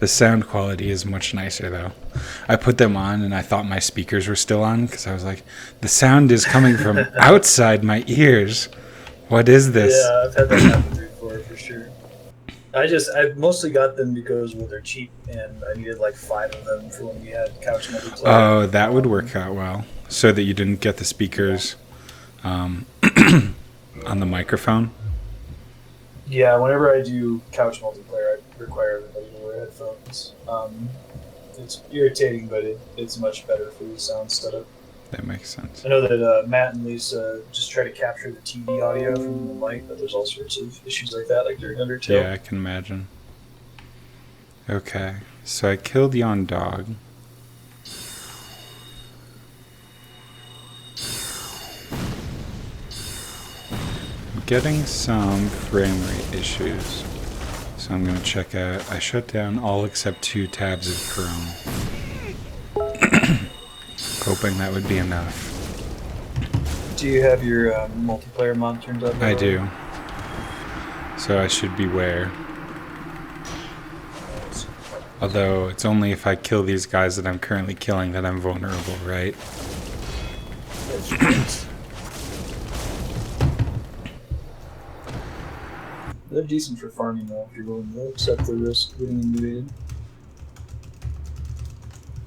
The sound quality is much nicer, though. I put them on, and I thought my speakers were still on, because I was like, the sound is coming from outside my ears. What is this? Yeah, I've had that happen before for sure. I mostly got them because well they're cheap and I needed like 5 of them for when we had couch multiplayer. Oh, that would work out well. So that you didn't get the speakers on the microphone. Yeah, whenever I do couch multiplayer, I require everybody to wear headphones. It's irritating, but it's much better for the sound setup. That makes sense. I know that Matt and Lisa just try to capture the TV audio from the mic, but there's all sorts of issues like that, like during Undertale. Yeah, I can imagine. Okay, so I killed yon dog. I'm getting some frame rate issues. So I'm going to check out. I shut down all except 2 tabs of Chrome. Hoping that would be enough. Do you have your multiplayer mod turned up? I do. So I should beware. Although it's only if I kill these guys that I'm currently killing that I'm vulnerable, right? They're decent for farming though, if you're willing to accept the risk of getting invaded.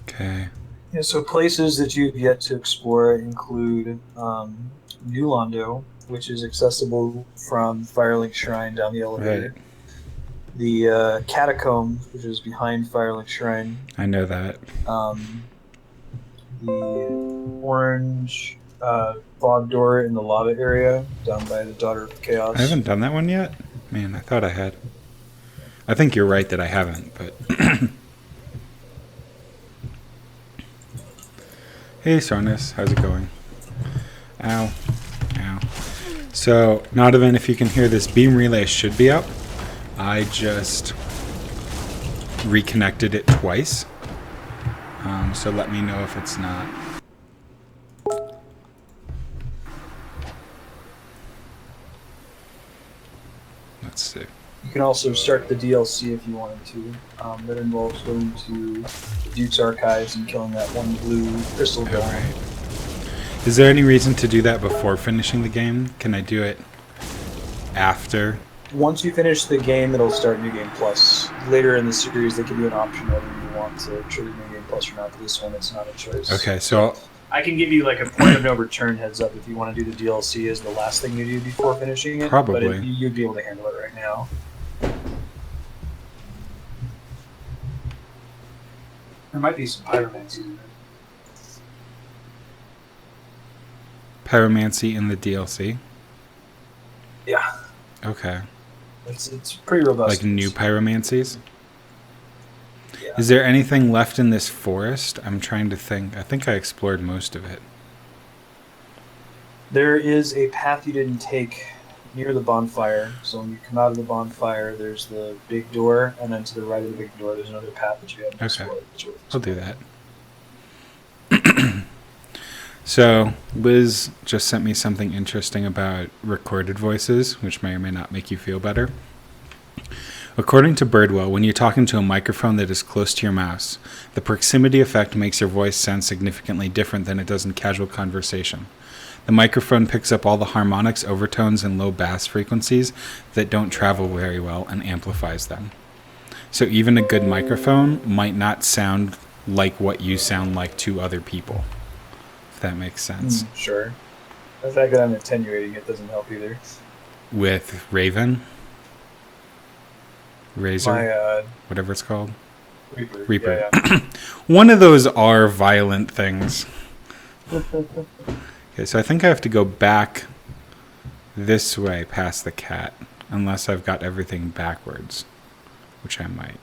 Okay. Yeah, so places that you've yet to explore include New Londo, which is accessible from Firelink Shrine down the elevator. Right. The Catacombs, which is behind Firelink Shrine. I know that. The orange fog door in the lava area down by the Daughter of Chaos. I haven't done that one yet? Man, I thought I had. I think you're right that I haven't, but... Hey, Sarnis, how's it going? Ow. Ow. So, Nodovan, if you can hear this, beam relay should be up. I just reconnected it twice. So let me know if it's not. Let's see. You can also start the DLC if you wanted to. That involves going to Duke's Archives and killing that one blue crystal golem. Right. Is there any reason to do that before finishing the game? Can I do it after? Once you finish the game, it'll start New Game Plus. Later in the series, they give you an option whether you want to trigger New Game Plus or not. But this one, it's not a choice. Okay, so... I can give you like a point of no return heads up if you want to do the DLC as the last thing you do before finishing it. Probably. But you'd be able to handle it right now. There might be some pyromancy in there. Pyromancy in the DLC? Yeah. Okay. It's pretty robust. Like new pyromancies? Yeah. Is there anything left in this forest? I'm trying to think. I think I explored most of it. There is a path you didn't take near the bonfire. So when you come out of the bonfire, there's the big door, and then to the right of the big door, there's another path that you haven't explored. I'll do that. So, Liz just sent me something interesting about recorded voices, which may or may not make you feel better. According to Birdwell, when you're talking to a microphone that is close to your mouse, the proximity effect makes your voice sound significantly different than it does in casual conversation. The microphone picks up all the harmonics, overtones, and low bass frequencies that don't travel very well and amplifies them. So even a good microphone might not sound like what you sound like to other people, if that makes sense. Sure. The fact that I'm attenuating it doesn't help either. With Raven? Razor? My, whatever it's called? Reaper. Yeah. One of those are violent things. Okay, so I think I have to go back this way past the cat, unless I've got everything backwards, which I might.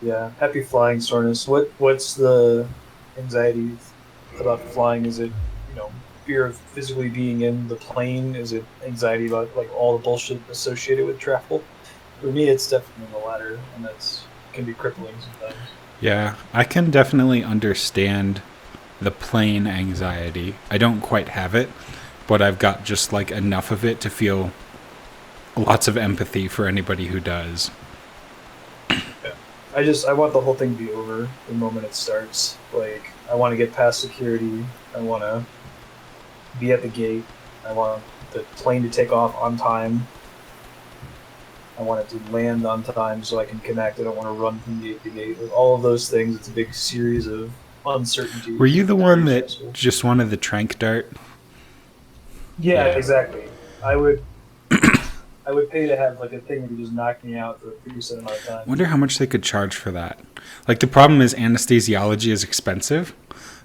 Yeah, happy flying, Sornus. What's the anxiety about flying? Is it, fear of physically being in the plane? Is it anxiety about like all the bullshit associated with travel? For me, it's definitely the latter, and that's can be crippling sometimes. Yeah, I can definitely understand the plane anxiety. I don't quite have it, but I've got just like enough of it to feel lots of empathy for anybody who does. I want the whole thing to be over the moment it starts. Like, I want to get past security. I want to be at the gate. I want the plane to take off on time. I want it to land on time so I can connect. I don't want to run from gate to gate. With all of those things, it's a big series of uncertainty. Were you the one that just wanted the trank dart? Yeah, exactly. I would pay to have like a thing that could just knock me out for a pretty set amount of time. I wonder how much they could charge for that. Like, the problem is anesthesiology is expensive,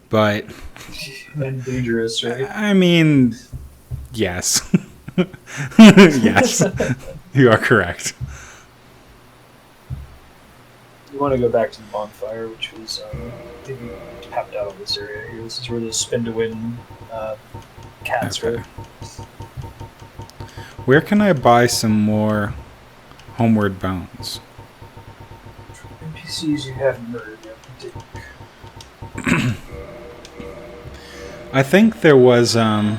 but... and dangerous, right? I mean, yes. Yes. You are correct. You want to go back to the bonfire, which was, I think we tapped out on this area here. This is where the spin to win cats were. Where can I buy some more homeward bones? NPCs you haven't murdered yet. I think there was, Oh,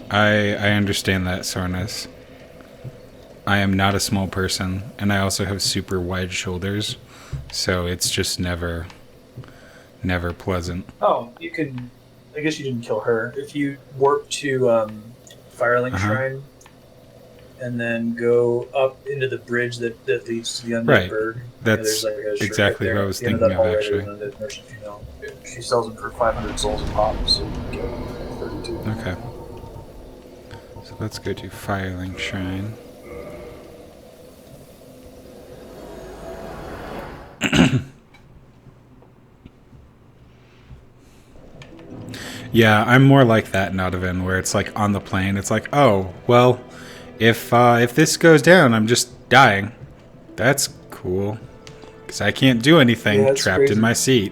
I understand that, Sornus. I am not a small person, and I also have super wide shoulders, so it's just never pleasant. Oh, you can... I guess you didn't kill her. If you warp to Firelink Shrine, and then go up into the bridge that leads to the Undead Bird. That's exactly what I was thinking of, actually. She sells them for 500 souls a pop, so you can get 32. Okay. So let's go to Firelink Shrine. Yeah, I'm more like that, Nodovan, where it's like on the plane, it's like, oh, well, if this goes down, I'm just dying. That's cool. Because I can't do anything, trapped crazy in my seat.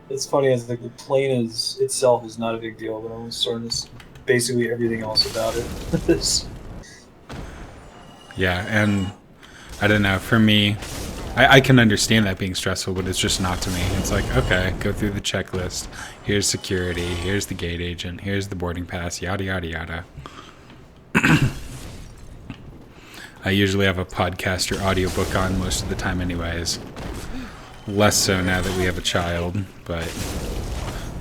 It's funny, as like the plane itself is not a big deal, but almost sort of basically everything else about it. Yeah, and I don't know, for me, I can understand that being stressful, but it's just not to me. It's like, okay, go through the checklist. Here's security. Here's the gate agent. Here's the boarding pass. Yada, yada, yada. I usually have a podcast or audiobook on most of the time anyways. Less so now that we have a child, but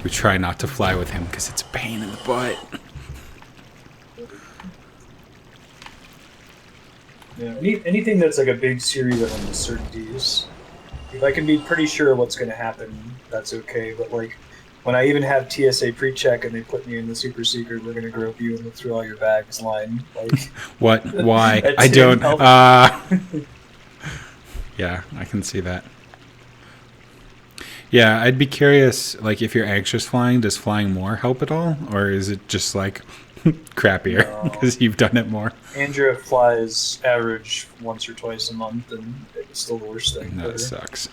we try not to fly with him because it's a pain in the butt. Yeah, anything that's like a big series of uncertainties. If I can be pretty sure what's going to happen, that's okay. But like, when I even have TSA pre-check and they put me in the super secret, we're going to grope you and look through all your bags line. Like, what? Why? I don't. Yeah, I can see that. Yeah, I'd be curious. Like, if you're anxious flying, does flying more help at all, or is it just like crappier because you've done it more? Andrea flies average once or twice a month, and it's still the worst thing. That sucks.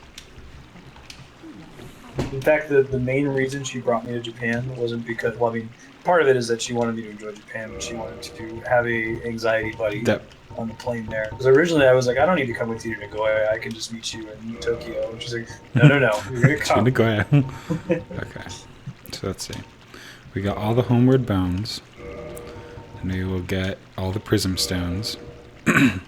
In fact, the main reason she brought me to Japan wasn't because, well, I mean, part of it is that she wanted me to enjoy Japan, but she wanted to have a anxiety buddy on the plane there. Because originally I was like, I don't need to come with you to Nagoya, I can just meet you in Tokyo. And she's like, no, you're going to come. Nagoya. Okay, so let's see. We got all the homeward bones. And we will get all the prism stones. Oh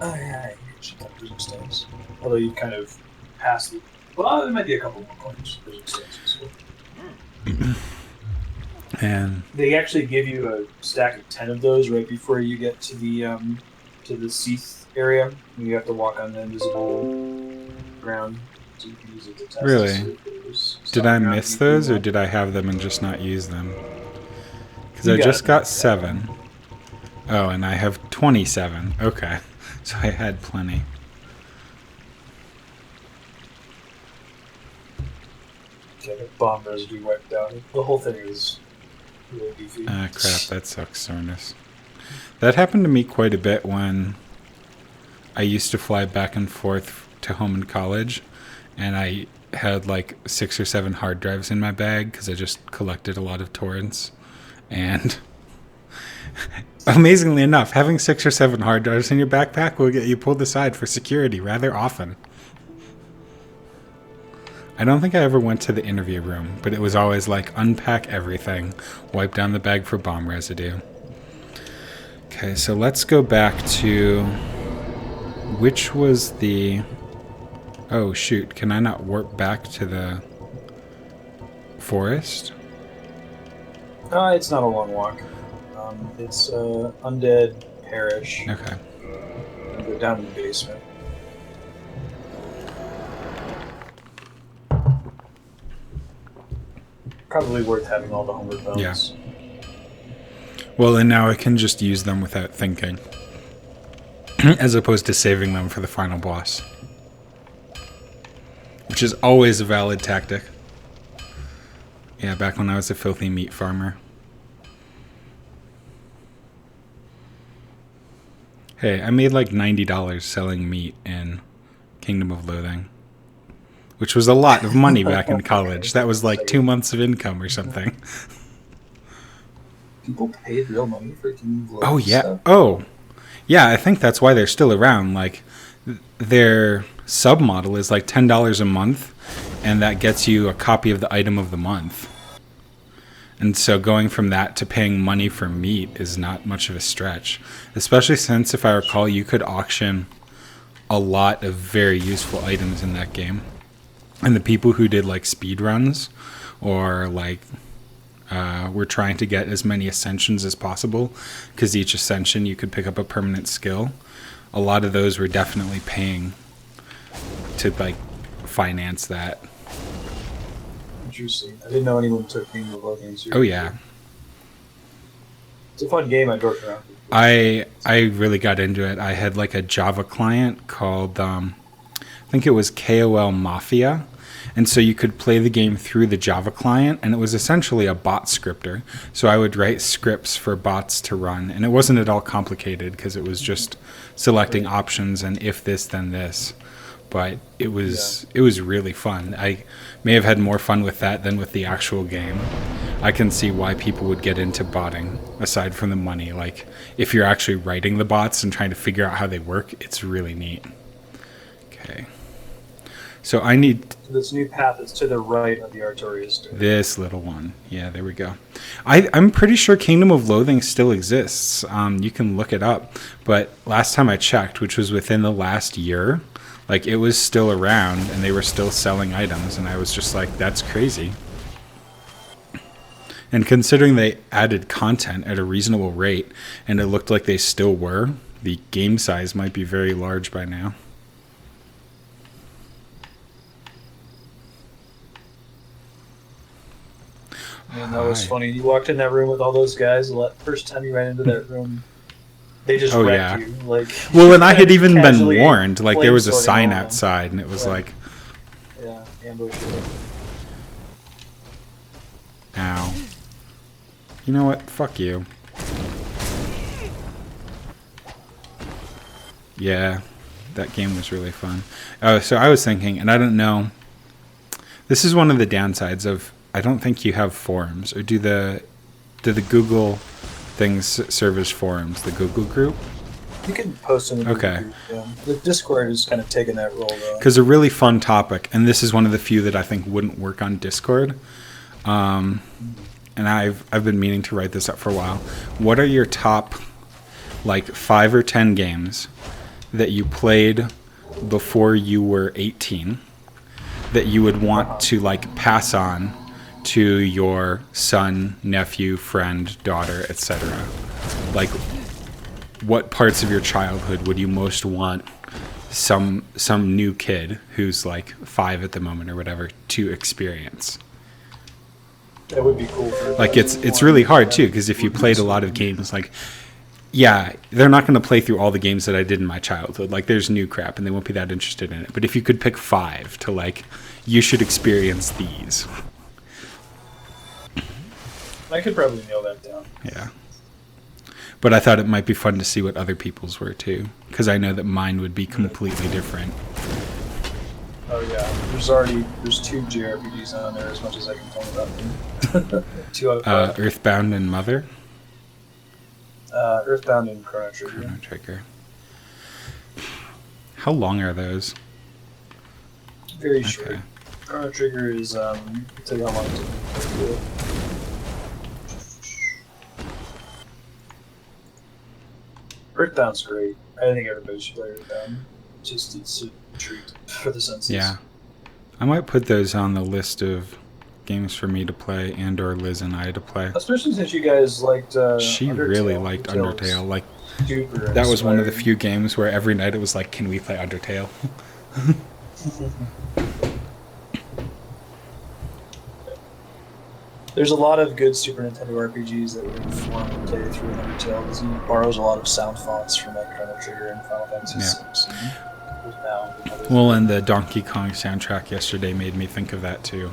yeah, you should have prism stones. Although you kind of passed the... Well, there might be a couple more coins. Prism stones. And they actually give you a stack of 10 of those right before you get to the Seath area. You have to walk on the invisible ground, so you can use it to test. Really? Did I miss those, or did I have them and just not use them? Because I just got 7. Oh, and I have 27. Okay, so I had plenty. Yeah, the bomb residue wiped out. The whole thing is really beefy. Ah, crap, that sucks, Sornus. That happened to me quite a bit when I used to fly back and forth to home in college, and I had like 6 or 7 hard drives in my bag because I just collected a lot of torrents. And amazingly enough, having 6 or 7 hard drives in your backpack will get you pulled aside for security rather often. I don't think I ever went to the interview room, but it was always like, unpack everything, wipe down the bag for bomb residue. Okay, so let's go back to... Which was the... Oh, shoot. Can I not warp back to the forest? It's not a long walk. It's Undead Parish. Okay. And go down to the basement. Probably worth having all the homeward bones. Yeah. Well, and now I can just use them without thinking. As opposed to saving them for the final boss. Which is always a valid tactic. Yeah, back when I was a filthy meat farmer. Hey, I made like $90 selling meat in Kingdom of Loathing. Which was a lot of money back in college. That was like 2 months of income or something. People paid real money for Kingdom of Loathing. Oh, yeah. Stuff? Oh, yeah, I think that's why they're still around. Like, their submodel is like $10 a month, and that gets you a copy of the item of the month. And so going from that to paying money for meat is not much of a stretch. Especially since, if I recall, you could auction a lot of very useful items in that game. And the people who did like speed runs or like were trying to get as many ascensions as possible, because each ascension you could pick up a permanent skill, a lot of those were definitely paying to like finance that. Interesting. I didn't know anyone took Kingdom of Loathing seriously. Oh yeah. It's a fun game I dorked around with. I really got into it. I had like a Java client called I think it was KOL Mafia. And so you could play the game through the Java client, and it was essentially a bot scripter. So I would write scripts for bots to run, and it wasn't at all complicated because it was just selecting options and if this, then this. But it was really fun. I may have had more fun with that than with the actual game. I can see why people would get into botting, aside from the money. Like, if you're actually writing the bots and trying to figure out how they work, it's really neat. Okay. So I need... This new path is to the right of the Artorias. This little one. Yeah, there we go. I'm pretty sure Kingdom of Loathing still exists. You can look it up. But last time I checked, which was within the last year, like, it was still around and they were still selling items. And I was just like, that's crazy. And considering they added content at a reasonable rate and it looked like they still were, the game size might be very large by now. Man, that was funny. You walked in that room with all those guys. The first time you ran into that room, they just wrecked you. Like, well, and I had even been warned. Like, there was a sign outside, and it was like, yeah, ambush. Ow. You know what? Fuck you. Yeah, that game was really fun. So I was thinking, and I don't know. This is one of the downsides of. I don't think you have forums, or do the Google things serve as forums? The Google group. You can post in the Google group. Yeah. The Discord is kind of taking that role, though. Because a really fun topic, and this is one of the few that I think wouldn't work on Discord. And I've been meaning to write this up for a while. What are your top, like, 5 or 10 games that you played before you were 18 that you would want to, like, pass on to your son, nephew, friend, daughter, etc.? Like, what parts of your childhood would you most want some new kid who's like 5 at the moment or whatever to experience? That would be cool. Like, it's really hard too, because if you played a lot of games, like, yeah, they're not going to play through all the games that I did in my childhood. Like, there's new crap and they won't be that interested in it. But if you could pick 5 to, like, you should experience these. I could probably nail that down. Yeah. But I thought it might be fun to see what other people's were too, because I know that mine would be completely different. Oh yeah, there's 2 JRPGs on there, as much as I can tell about them. 2 out of 5. Earthbound and Mother? Earthbound and Chrono Trigger. Chrono Trigger. How long are those? Very short. Chrono Trigger is, tell you how long it took me. Earthbound's great. I think everybody should play Earthbound. It's a treat for the senses. Yeah. I might put those on the list of games for me to play and or Liz and I to play. Especially since you guys liked she Undertale. really liked Undertale. Like, super that was one of the inspiring. few games where every night it was like, can we play Undertale? There's a lot of good Super Nintendo RPGs that would inform the playthrough in Undertale because he borrows a lot of sound fonts from like Chrono Trigger and Final Fantasy VI. Well, and the Donkey Kong soundtrack yesterday made me think of that too.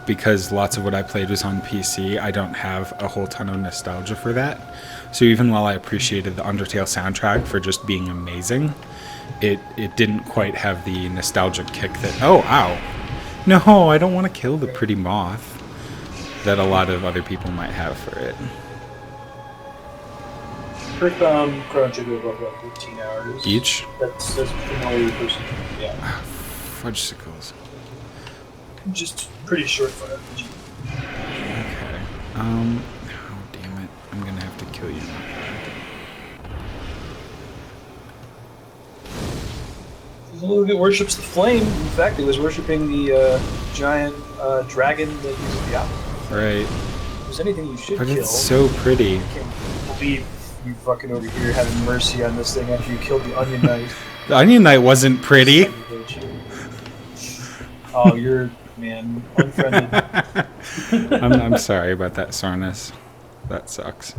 Because lots of what I played was on PC, I don't have a whole ton of nostalgia for that. So even while I appreciated the Undertale soundtrack for just being amazing, it didn't quite have the nostalgic kick that, oh, ow. No, I don't want to kill the pretty moth that a lot of other people might have for it. Chrono Trigger about 15 hours. Each? That's familiar person. Yeah. Fudgesicles. Just pretty short for RPG. Okay. Oh, damn it. I'm gonna have to kill you now. It worships the flame. In fact, it was worshipping the giant dragon that uses the apple. Right. If there's anything you should But kill. it's so pretty. I can't believe you fucking over here having mercy on this thing after you killed the Onion Knight. The Onion Knight wasn't pretty. Oh, you're, man, unfriended. I'm sorry about that, Sarnas. That sucks.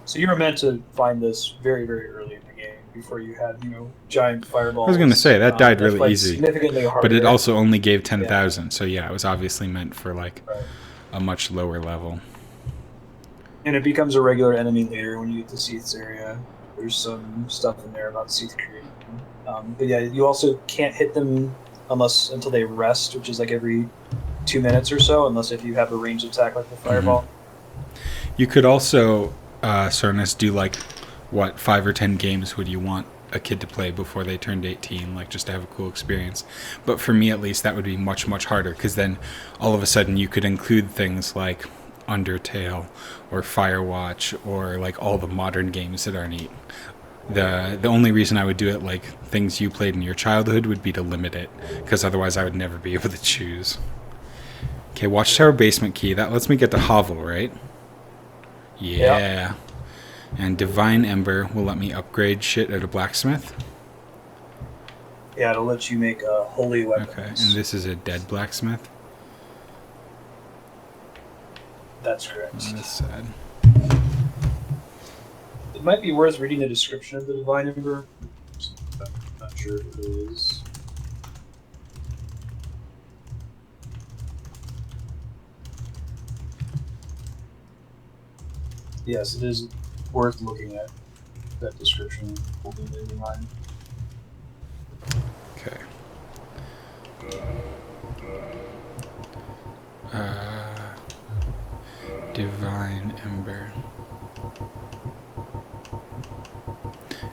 So you were meant to find this very, very early in the game before you had, giant fireballs. I was going to say, that died really like easy. Significantly harder. But it also only gave 10,000, so yeah, it was obviously meant for like a much lower level. And it becomes a regular enemy later when you get to Seath's area. There's some stuff in there about Seath Creek. But yeah, you also can't hit them until they rest, which is like every 2 minutes or so, unless if you have a ranged attack like the fireball. Mm-hmm. You could also, Sarnas, do like, 5 or 10 games would you want a kid to play before they turned 18, like just to have a cool experience. But for me at least, that would be much, much harder, because then all of a sudden you could include things like Undertale or Firewatch or like all the modern games that are neat. The only reason I would do it like things you played in your childhood would be to limit it, because otherwise I would never be able to choose. Okay, Watchtower Basement Key. That lets me get to Hovel, right? Yeah. And Divine Ember will let me upgrade shit at a blacksmith. Yeah, it'll let you make holy weapons. Okay, and this is a dead blacksmith. That's correct. Oh, that's sad. It might be worth reading the description of the Divine Ember. I'm not sure if it is. Yes, it is worth looking at that description. Holding it in mind. Okay. Divine Ember.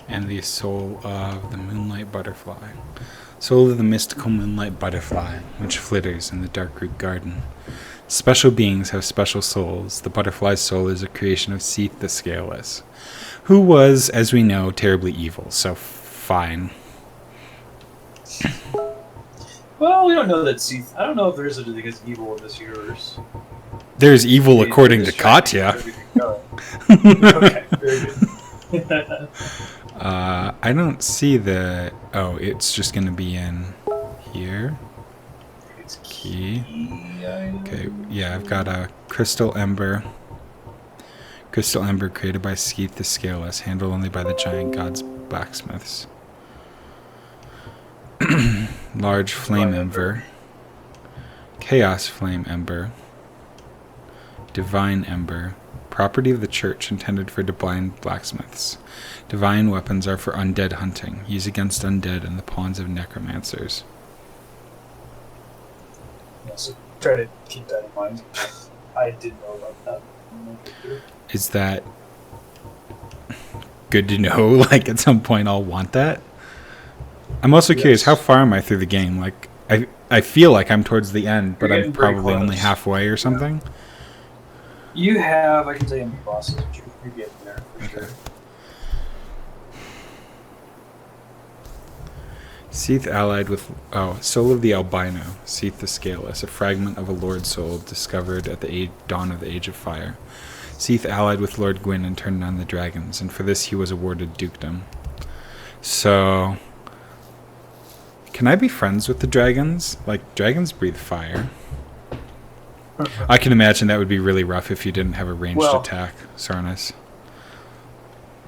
And the soul of the moonlight butterfly. Soul of the mystical moonlight butterfly, which flitters in the dark root garden. Special beings have special souls. The butterfly's soul is a creation of Seath the Scaleless, who was, as we know, terribly evil, so fine. Well, we don't know that Seath. I don't know if there's such a thing as evil in this universe. There's evil according to Katya. Okay, very good. I don't see the... Oh, it's just going to be in here. It's Key. Okay, yeah, I've got a Crystal Ember. Crystal Ember created by Seath the Scaleless, handled only by the giant god's blacksmiths. Large Flame Ember. Chaos Flame Ember. Divine Ember. Property of the church intended for divine blacksmiths. Divine weapons are for undead hunting. Used against undead and the pawns of necromancers. Yeah, so try to keep that in mind. I didn't know about that. Is that good to know? Like, at some point I'll want that? I'm also curious, how far am I through the game? Like, I feel like I'm towards the end, but I'm probably only halfway or something. You have, I can tell you how many bosses, but you're getting there for Okay. sure. Seath allied with... Oh, Soul of the Albino. Seath the Scaleless, a fragment of a Lord Soul discovered at the dawn of the Age of Fire. Seath allied with Lord Gwyn and turned on the dragons, and for this he was awarded dukedom. So... Can I be friends with the dragons? Like, dragons breathe fire. I can imagine that would be really rough if you didn't have a ranged attack, Sarnas.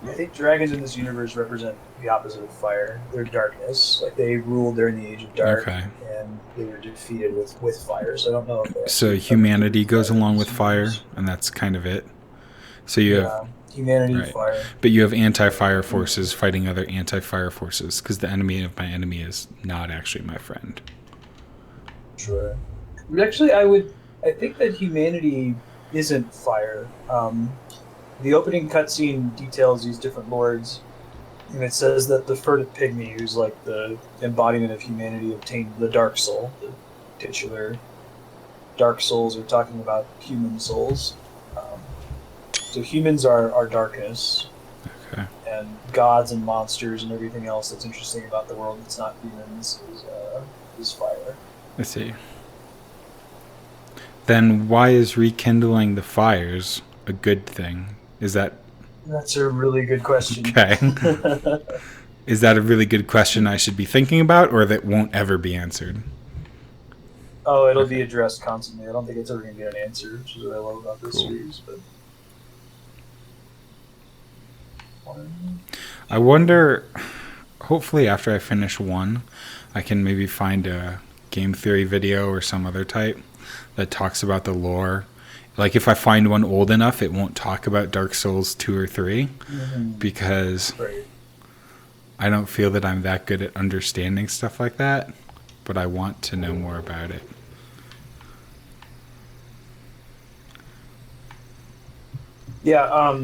I think dragons in this universe represent the opposite of fire. They're darkness. Like, they ruled during the Age of Dark, Okay. and they were defeated with fire. So I don't know if they So actually humanity goes fire along in with this fire, universe. and that's kind of it. So you have... Humanity, Right. fire. But you have anti-fire forces fighting other anti-fire forces, because the enemy of my enemy is not actually my friend. Sure. But actually, I think that humanity isn't fire. The opening cutscene details these different lords, and it says that the furtive pygmy, who's like the embodiment of humanity, obtained the dark soul. The titular dark souls are talking about human souls. So humans are darkness, Okay. and gods and monsters and everything else that's interesting about the world that's not humans is fire. I see. Then why is rekindling the fires a good thing? Is that... That's a really good question. Okay. Is that a really good question I should be thinking about, or that won't ever be answered? Oh, it'll be addressed constantly. I don't think it's ever going to get an answer, which is what I love about this series. But I wonder, hopefully after I finish one, I can maybe find a game theory video or some other type that talks about the lore. Like, if I find one old enough, it won't talk about Dark Souls 2 or 3, because I don't feel that I'm that good at understanding stuff like that, but I want to know more about it. Yeah,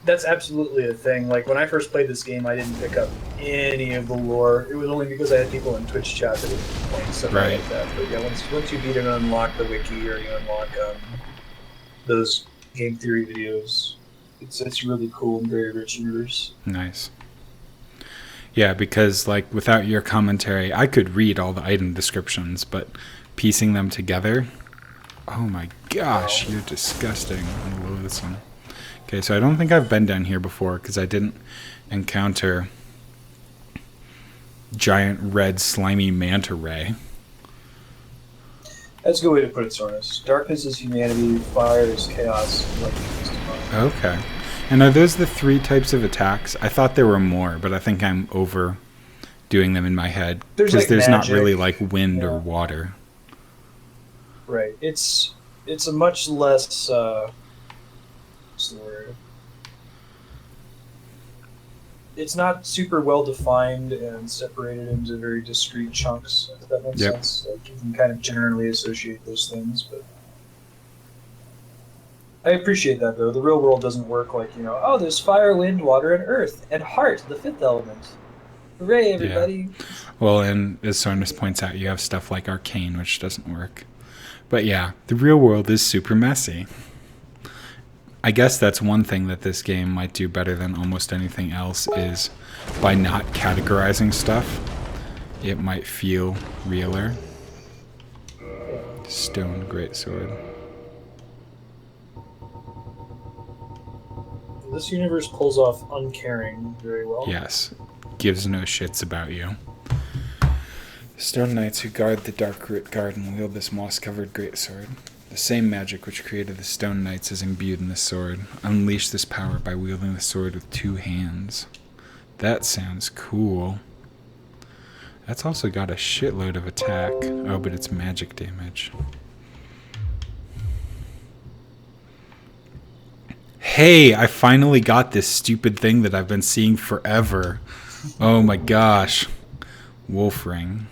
that's absolutely a thing. Like, when I first played this game, I didn't pick up any of the lore. It was only because I had people in Twitch chat that would point stuff Right. like that. But yeah, once you beat it and unlock the wiki, or you unlock those game theory videos, it's really cool and very rich universe. Nice. Yeah, because, like, without your commentary, I could read all the item descriptions, but piecing them together... Oh my gosh, you're disgusting and loathsome. Okay, so I don't think I've been down here before, because I didn't encounter giant red slimy manta ray. That's a good way to put it, Sornus. Darkness is humanity, fire is chaos, and lightning is divine. Okay. And are those the 3 types of attacks? I thought there were more, but I think I'm overdoing them in my head. Because there's not really, like, wind or water. Right. It's a much less what's the word? It's not super well defined and separated into very discrete chunks, if that makes sense. Like, you can kind of generally associate those things, but I appreciate that, though. The real world doesn't work like, oh, there's fire, wind, water, and earth, and heart, the 5th element. Hooray, everybody. Yeah. Well, and as Sarnas points out, you have stuff like arcane, which doesn't work. But yeah, the real world is super messy. I guess that's one thing that this game might do better than almost anything else, is by not categorizing stuff, it might feel realer. Stone greatsword. This universe pulls off uncaring very well. Yes, gives no shits about you. Stone knights who guard the dark root garden wield this moss-covered greatsword. The same magic which created the stone knights is imbued in this sword. Unleash this power by wielding the sword with 2 hands. That sounds cool. That's also got a shitload of attack. Oh, but it's magic damage. Hey, I finally got this stupid thing that I've been seeing forever. Oh my gosh. Wolf ring.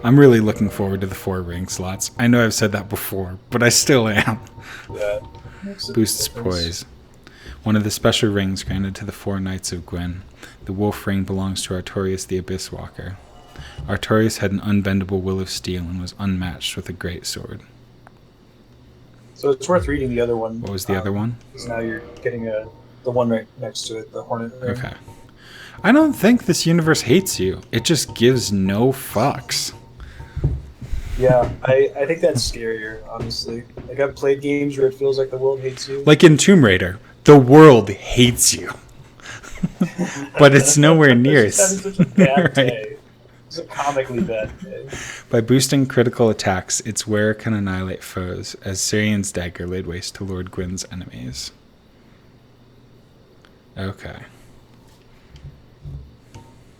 I'm really looking forward to the 4 ring slots. I know I've said that before, but I still am. Yeah. Boosts poise. One of the special rings granted to the 4 Knights of Gwyn. The wolf ring belongs to Artorius the Abyss Walker. Artorius had an unbendable will of steel and was unmatched with a great sword. So it's worth reading the other one. What was the other one? Because now you're getting the one right next to it, the Hornet thing. Okay. I don't think this universe hates you. It just gives no fucks. Yeah, I think that's scarier, honestly. Like, I've played games where it feels like the world hates you. Like in Tomb Raider, the world hates you. But it's nowhere near. It's just having such a bad Right. day. It's a comically bad day. By boosting critical attacks, its wearer can annihilate foes, as Syrian's dagger laid waste to Lord Gwyn's enemies. Okay.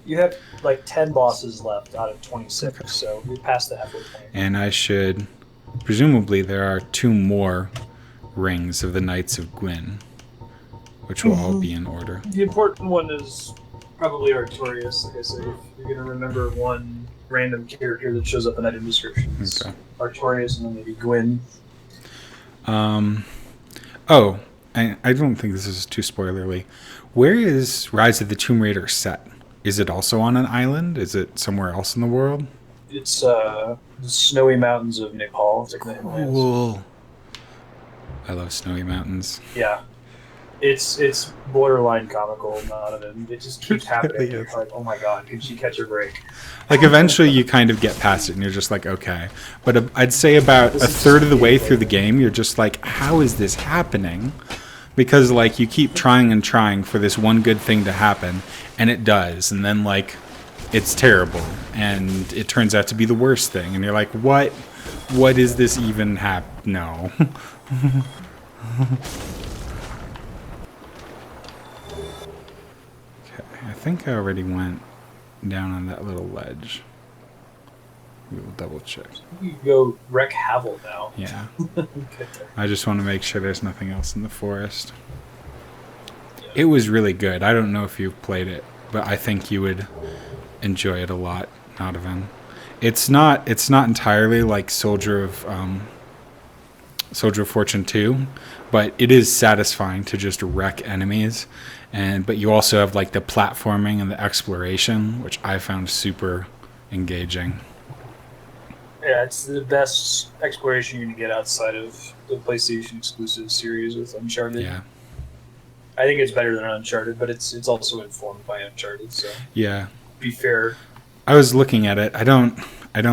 You have like 10 bosses left out of 26, so we're past the halfway point. And I should... Presumably there are 2 more rings of the Knights of Gwyn, which will all be in order. The important one is probably Artorias, like I said. If you're going to remember one random character that shows up in item descriptions. Okay. Artorias and then maybe Gwyn. Oh, I don't think this is too spoilerly. Where is Rise of the Tomb Raider set? Is it also on an island? Is it somewhere else in the world? It's the snowy mountains of Nepal. It's like the Himalayas. Cool. I love snowy mountains. Yeah. It's borderline comical, none of it. It just keeps happening. really You're is. like, oh my god, can she catch a break? Like, eventually you kind of get past it and you're just like, okay. But I'd say about This a is third of the way gameplay. through the game, you're just like, how is this happening? Because, like, you keep trying and trying for this one good thing to happen, and it does. And then, like, it's terrible. And it turns out to be the worst thing. And you're like, what? What is this even No. Okay, I think I already went down on that little ledge. We will double check. You can go wreck Havel now. Yeah. Okay. I just want to make sure there's nothing else in the forest. It was really good. I don't know if you've played it, but I think you would enjoy it a lot, Nodovan. It's not entirely like Soldier of Fortune 2, but it is satisfying to just wreck enemies. But you also have like the platforming and the exploration, which I found super engaging. Yeah, it's the best exploration you're going to get outside of the PlayStation exclusive series with Uncharted. Yeah. I think it's better than Uncharted, but it's also informed by Uncharted, so Yeah. be fair. I was looking at it. I don't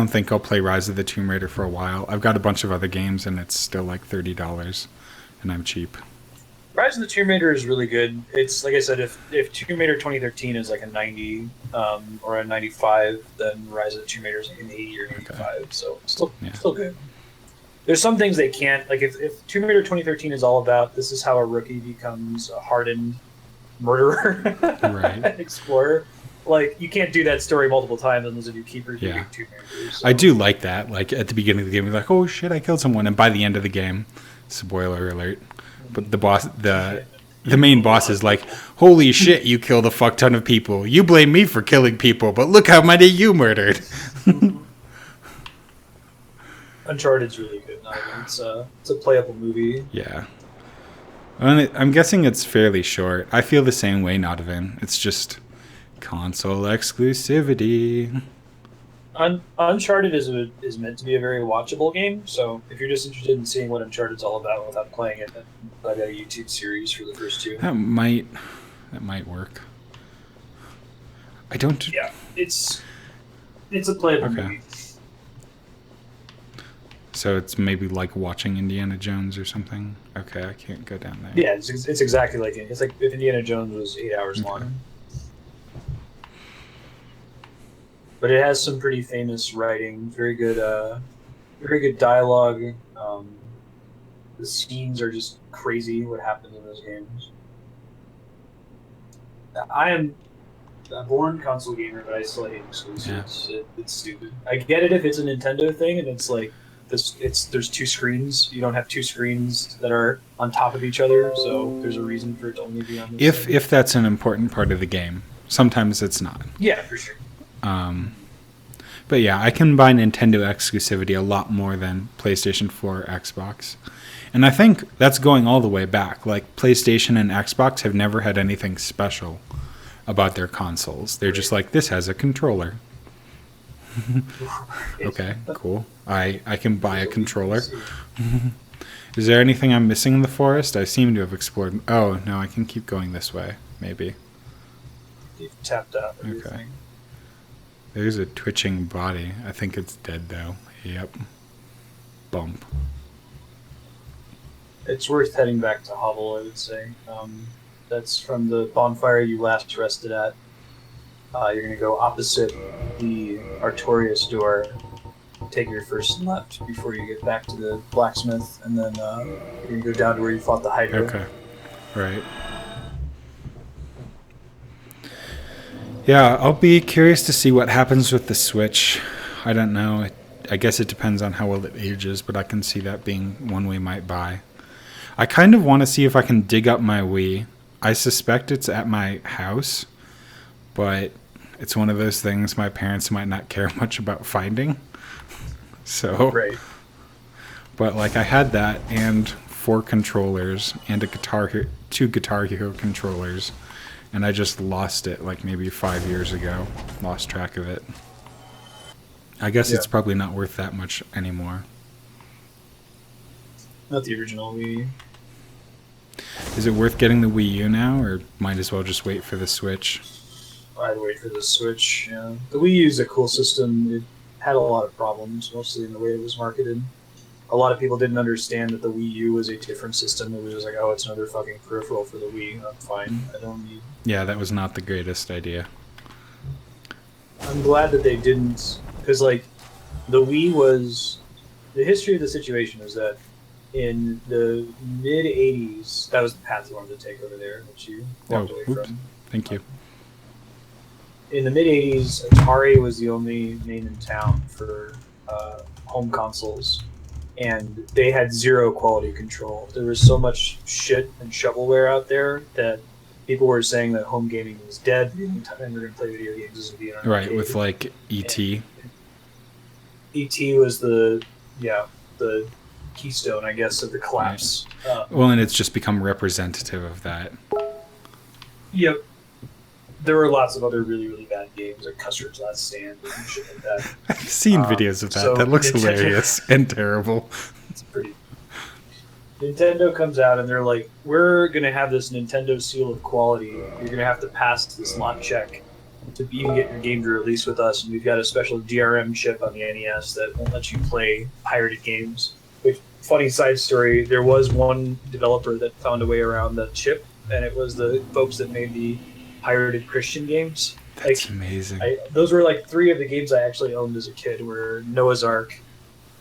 think I'll play Rise of the Tomb Raider for a while. I've got a bunch of other games and it's still like $30 and I'm cheap. Rise of the Tomb Raider is really good. It's like I said, if Tomb Raider 2013 is like a 90 or a 95, then Rise of the Tomb Raider is like an 80 or 85. So still good. There's some things they can't, like if Tomb Raider 2013 is all about this is how a rookie becomes a hardened murderer, Right. explorer. Like, you can't do that story multiple times unless you keep repeating Tomb Raiders. So. I do like that. Like at the beginning of the game, you're like, "Oh shit, I killed someone," and by the end of the game, spoiler alert, but the main boss is like, "Holy shit, you killed a fuck ton of people. You blame me for killing people, but look how many you murdered." Uncharted's really good. It's a playable movie. Yeah. I'm guessing it's fairly short. I feel the same way, Nodovan. It's just console exclusivity. Uncharted is meant to be a very watchable game, so if you're just interested in seeing what Uncharted's all about without playing it, then I got a YouTube series for the first 2. That might work. I don't. Yeah, it's a playable movie. So it's maybe like watching Indiana Jones or something. Okay, I can't go down there. Yeah, it's exactly like it. It's like if Indiana Jones was 8 hours long. But it has some pretty famous writing, very good dialogue. The scenes are just crazy. What happens in those games? I am a born console gamer, but I still hate exclusives. Yeah. It's stupid. I get it if it's a Nintendo thing, and it's like this. There's 2 screens. You don't have 2 screens that are on top of each other, so there's a reason for it to only be on. This if that's an important part of the game, sometimes it's not. Yeah, for sure. But yeah, I can buy Nintendo exclusivity a lot more than PlayStation 4 or Xbox. And I think that's going all the way back. Like, PlayStation and Xbox have never had anything special about their consoles. They're just like, this has a controller. Okay, cool. I can buy a controller. Is there anything I'm missing in the forest? I seem to have explored. Oh, no, I can keep going this way, maybe. You've tapped out Okay. everything. There's a twitching body. I think it's dead, though. Yep. Bump. It's worth heading back to Hovel, I would say. That's from the bonfire you last rested at. You're going to go opposite the Artorias door, take your first left before you get back to the blacksmith, and then you're going to go down to where you fought the Hydra. Okay. Right. Yeah, I'll be curious to see what happens with the Switch. I don't know. I guess it depends on how well it ages, but I can see that being one we might buy. I kind of want to see if I can dig up my Wii. I suspect it's at my house, but it's one of those things my parents might not care much about finding. So, Right. But like I had that and 4 controllers and two Guitar Hero controllers, and I just lost it like maybe 5 years ago. Lost track of it. I guess it's probably not worth that much anymore. Not the original Wii. Is it worth getting the Wii U now, or might as well just wait for the Switch? I'd wait for the Switch. Yeah. The Wii U is a cool system. It had a lot of problems, mostly in the way it was marketed. A lot of people didn't understand that the Wii U was a different system. It was just like, oh, it's another fucking peripheral for the Wii. I'm fine. I don't need... Yeah, that was not the greatest idea. I'm glad that they didn't... Because, like, the Wii was... The history of the situation is that in the mid-'80s... That was the path you wanted to take over there, which you walked away from. Thank you. In the mid-'80s, Atari was the only name in town for home consoles, and they had zero quality control. There was so much shit and shovelware out there that people were saying that home gaming was dead, and we're going to play video games as being right, with like E.T. E.T. was the keystone, I guess, of the collapse. Right. Well, and it's just become representative of that. Yep. There were lots of other really, really bad games, like Custer's Last Stand and shit like that. I've seen videos of that. So that looks Nintendo, hilarious and terrible. It's pretty... Nintendo comes out and they're like, we're going to have this Nintendo seal of quality. You're going to have to pass this lot check to even get your game to release with us. And we've got a special DRM chip on the NES that won't let you play pirated games. Which, funny side story, there was one developer that found a way around that chip, and it was the folks that made the pirated Christian games. That's amazing. Those were like 3 of the games I actually owned as a kid, were Noah's Ark,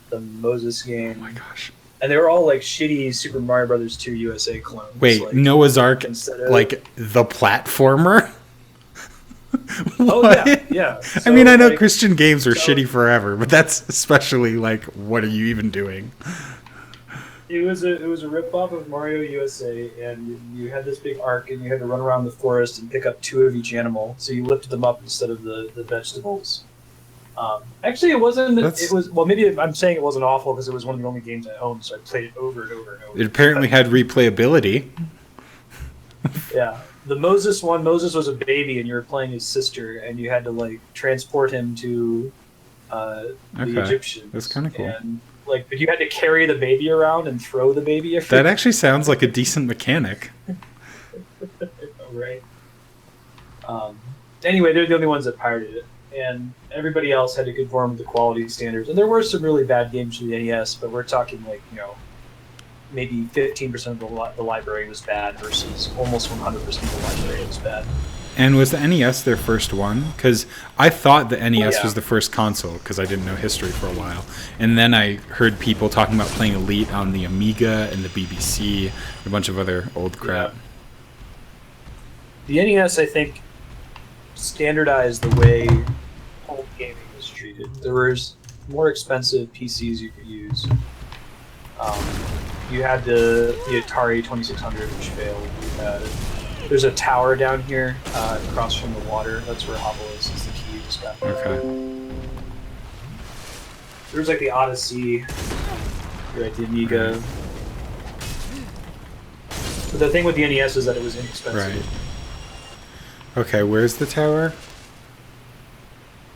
the Moses game. Oh my gosh. And they were all like shitty Super Mario Brothers 2 USA clones. Wait, like, Noah's Ark, like the platformer? Oh yeah. So, I mean, I know Christian games are shitty forever, but that's especially like, what are you even doing? It was a rip-off of Mario USA, and you had this big arc, and you had to run around the forest and pick up 2 of each animal. So you lifted them up instead of the vegetables. Actually, it wasn't. It was, well, maybe I'm saying it wasn't awful because it was one of the only games I owned, so I played it over and over and over. It apparently had replayability. Yeah. The Moses one, Moses was a baby, and you were playing his sister, and you had to like transport him to the Egyptians. That's kind of cool. And like you had to carry the baby around and throw the baby. That actually sounds like a decent mechanic. Right. Anyway, they're the only ones that pirated it, and everybody else had to conform to the quality standards. And there were some really bad games for the NES, but we're talking like, maybe 15% of the library was bad versus almost 100% of the library was bad. And was the NES their first one? Because I thought the NES was the first console, because I didn't know history for a while. And then I heard people talking about playing Elite on the Amiga and the BBC, a bunch of other old crap. Yeah. The NES, I think, standardized the way home gaming was treated. There was more expensive PCs you could use. You had the Atari 2600, which failed. There's a tower down here across from the water. That's where Hovel is. It's the key you just got. Okay. There was like the Odyssey, right, the Amiga. But the thing with the NES is that it was inexpensive. Right. Okay, where's the tower?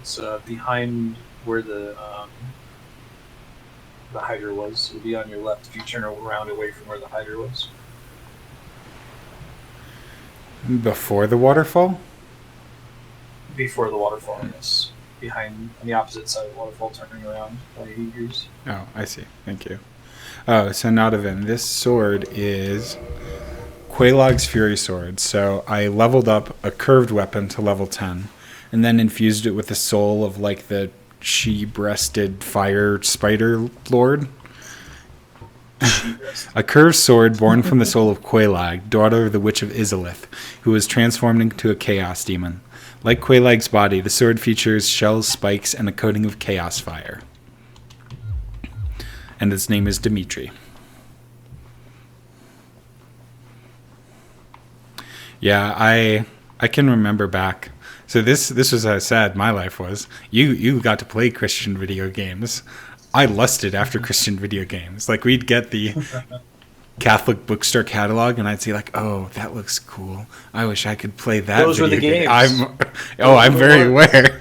It's behind where the hider was. It'll be on your left if you turn around away from where the hider was. Before the waterfall? Before the waterfall, yes. Behind, on the opposite side of the waterfall, turning around by 80 degrees. Oh, I see. Thank you. Oh, so Nodovan, this sword is Quelaag's Fury Sword. So I leveled up a curved weapon to level 10, and then infused it with the soul of like the she-breasted fire spider lord. A curved sword born from the soul of Quelaag, daughter of the Witch of Izalith, who was transformed into a chaos demon. Like Quelaag's body, the sword features shells, spikes, and a coating of chaos fire. And its name is Dimitri. Yeah, I can remember back. So this was how sad my life was. You got to play Christian video games. I lusted after Christian video games. Like, we'd get the Catholic bookstore catalog, and I'd see like, oh, that looks cool. I wish I could play that. Those were the games. I'm very aware.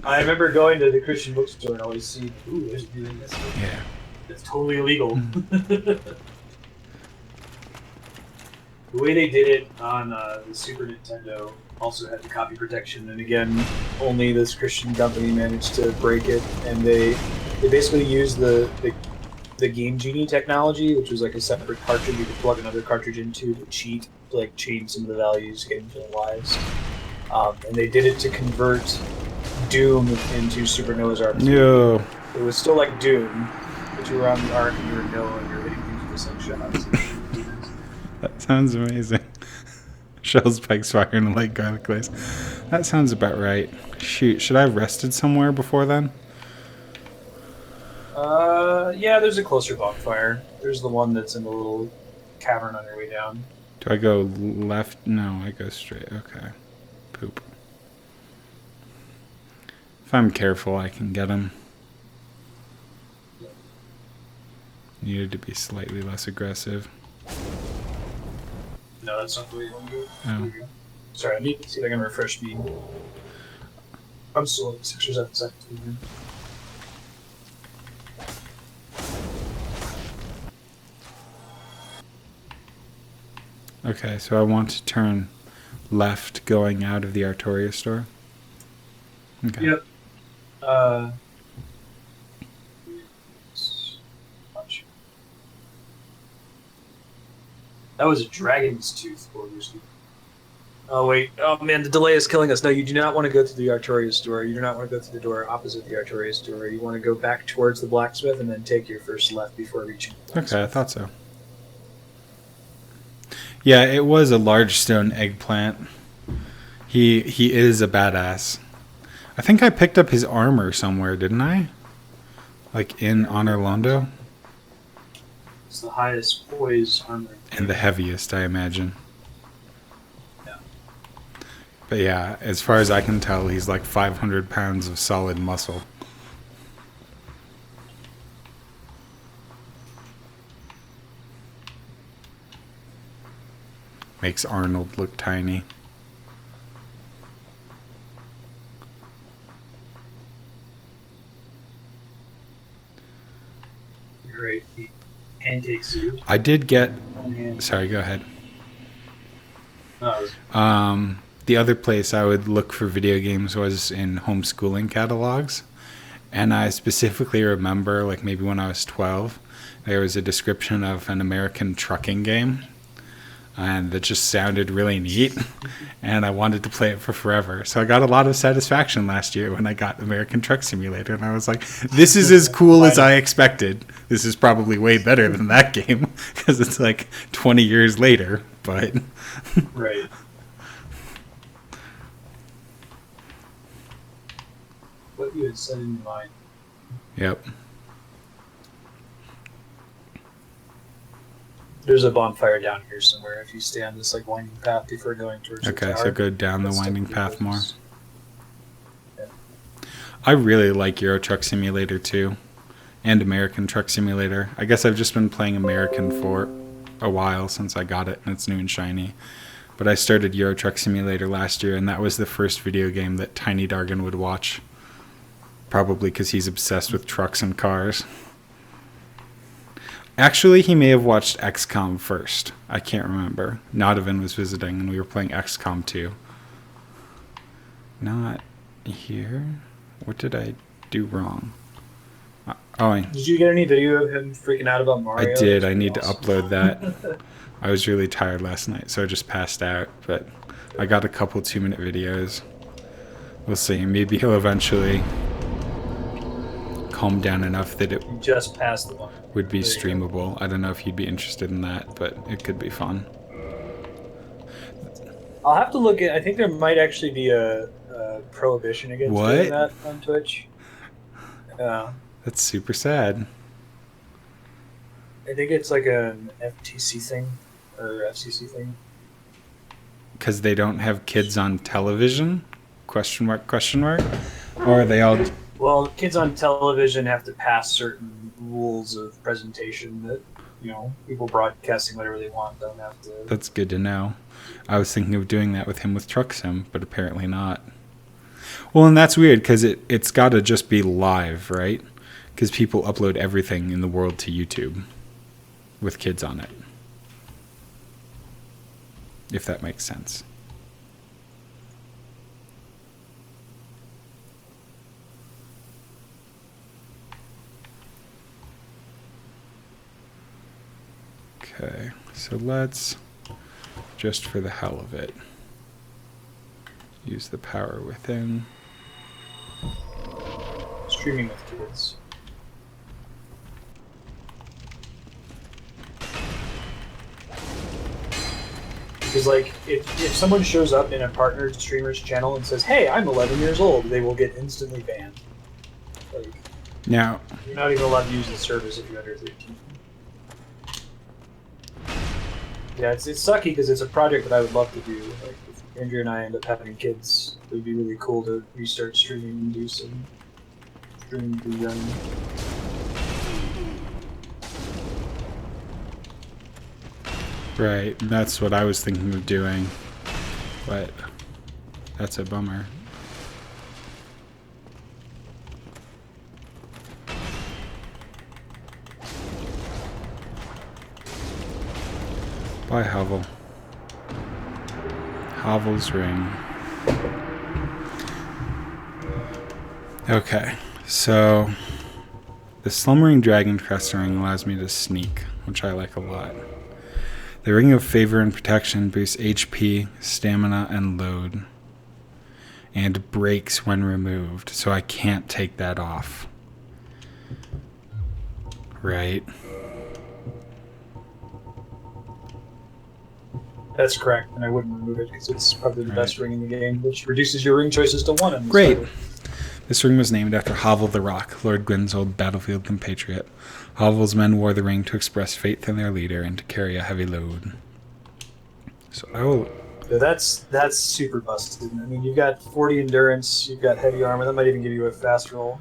I remember going to the Christian bookstore and always see, ooh, there's doing this. Yeah. It's totally illegal. The way they did it on the Super Nintendo also had the copy protection, and again, only this Christian company managed to break it, and they basically used the Game Genie technology, which was like a separate cartridge you could plug another cartridge into to cheat, to like change some of the values, get infinite lives. And they did it to convert Doom into Super Noah's Ark. No. It was still like Doom, but you were on the Ark and you were Noah and you were hitting things with slingshots. That sounds amazing. Shells, spikes, fire, and light garlic glaze. That sounds about right. Shoot, should I have rested somewhere before then? Yeah, there's a closer bonfire. There's the one that's in the little cavern on your way down. Do I go left? No, I go straight. Okay. Poop. If I'm careful, I can get him. Needed to be slightly less aggressive. No, that's not the way you want to go. Oh. Sorry, I need to see if I can refresh me. I'm still at 6 or 7 seconds. Okay, so I want to turn left going out of the Artoria store. Okay. Yep. That was a dragon's tooth, PolarBruski. Oh wait, oh man, the delay is killing us. No, you do not want to go to the Artorias door. You do not want to go to the door opposite the Artorias door. You want to go back towards the blacksmith and then take your first left before reaching the blacksmith. Okay, I thought so. Yeah, it was a large stone eggplant. He is a badass. I think I picked up his armor somewhere, didn't I? Like in Honorlondo? It's the highest poise armor. And the heaviest, I imagine. Yeah. But yeah, as far as I can tell, he's like 500 pounds of solid muscle. Makes Arnold look tiny. Great. He pancakes you. I did get... Sorry, go ahead. The other place I would look for video games was in homeschooling catalogs. And I specifically remember, like maybe when I was 12, there was a description of an American trucking game. And that just sounded really neat. And I wanted to play it for forever. So I got a lot of satisfaction last year when I got American Truck Simulator. And I was like, this is as cool as I expected. This is probably way better than that game. Because it's like 20 years later. But... Right. What you had said in your mind. Yep. There's a bonfire down here somewhere if you stay on this like winding path before going towards the Okay, tower. so go down the winding path more. Yeah. I really like Euro Truck Simulator 2 and American Truck Simulator. I guess I've just been playing American for a while since I got it and it's new and shiny. But I started Euro Truck Simulator last year, and that was the first video game that Tiny Dargan would watch. Probably because he's obsessed with trucks and cars. Actually, he may have watched XCOM first. I can't remember. Nodovan was visiting, and we were playing XCOM 2. Not here? What did I do wrong? Did you get any video of him freaking out about Mario? I did. I need to upload that. I was really tired last night, so I just passed out. But I got a couple 2-minute videos. We'll see. Maybe he'll eventually calm down enough that it just passed the one. Would be streamable. I don't know if you'd be interested in that, but it could be fun. I'll have to look at. I think there might actually be a prohibition against doing that on Twitch. Yeah. That's super sad. I think it's like an FTC thing or FCC thing. Because they don't have kids on television? Question mark, question mark? Or are they all... Well, kids on television have to pass certain rules of presentation that, people broadcasting whatever they want don't have to. That's good to know. I was thinking of doing that with him with Truck Sim, but apparently not. Well, and that's weird because it's got to just be live, right? Because people upload everything in the world to YouTube with kids on it. If that makes sense. Okay, so let's, just for the hell of it, use the power within. Streaming with kids. Because, if someone shows up in a partner streamer's channel and says, "Hey, I'm 11 years old," they will get instantly banned. Now, you're not even allowed to use the service if you're under 13. Yeah, it's sucky because it's a project that I would love to do. Like, if Andrew and I end up having kids, it would be really cool to restart streaming and do some streaming rerunning. Right, that's what I was thinking of doing, but that's a bummer. Bye, Havel. Havel's ring. Okay, so the Slumbering Dragon Crest ring allows me to sneak, which I like a lot. The Ring of Favor and Protection boosts HP, stamina, and load, and breaks when removed, so I can't take that off. Right? That's correct, and I wouldn't remove it because it's probably the best ring in the game, which reduces your ring choices to 1. Great. This ring was named after Havel the Rock, Lord Gwyn's old battlefield compatriot. Havel's men wore the ring to express faith in their leader and to carry a heavy load. So I will... Yeah, that's super busted. I mean, you've got 40 endurance, you've got heavy armor. That might even give you a fast roll.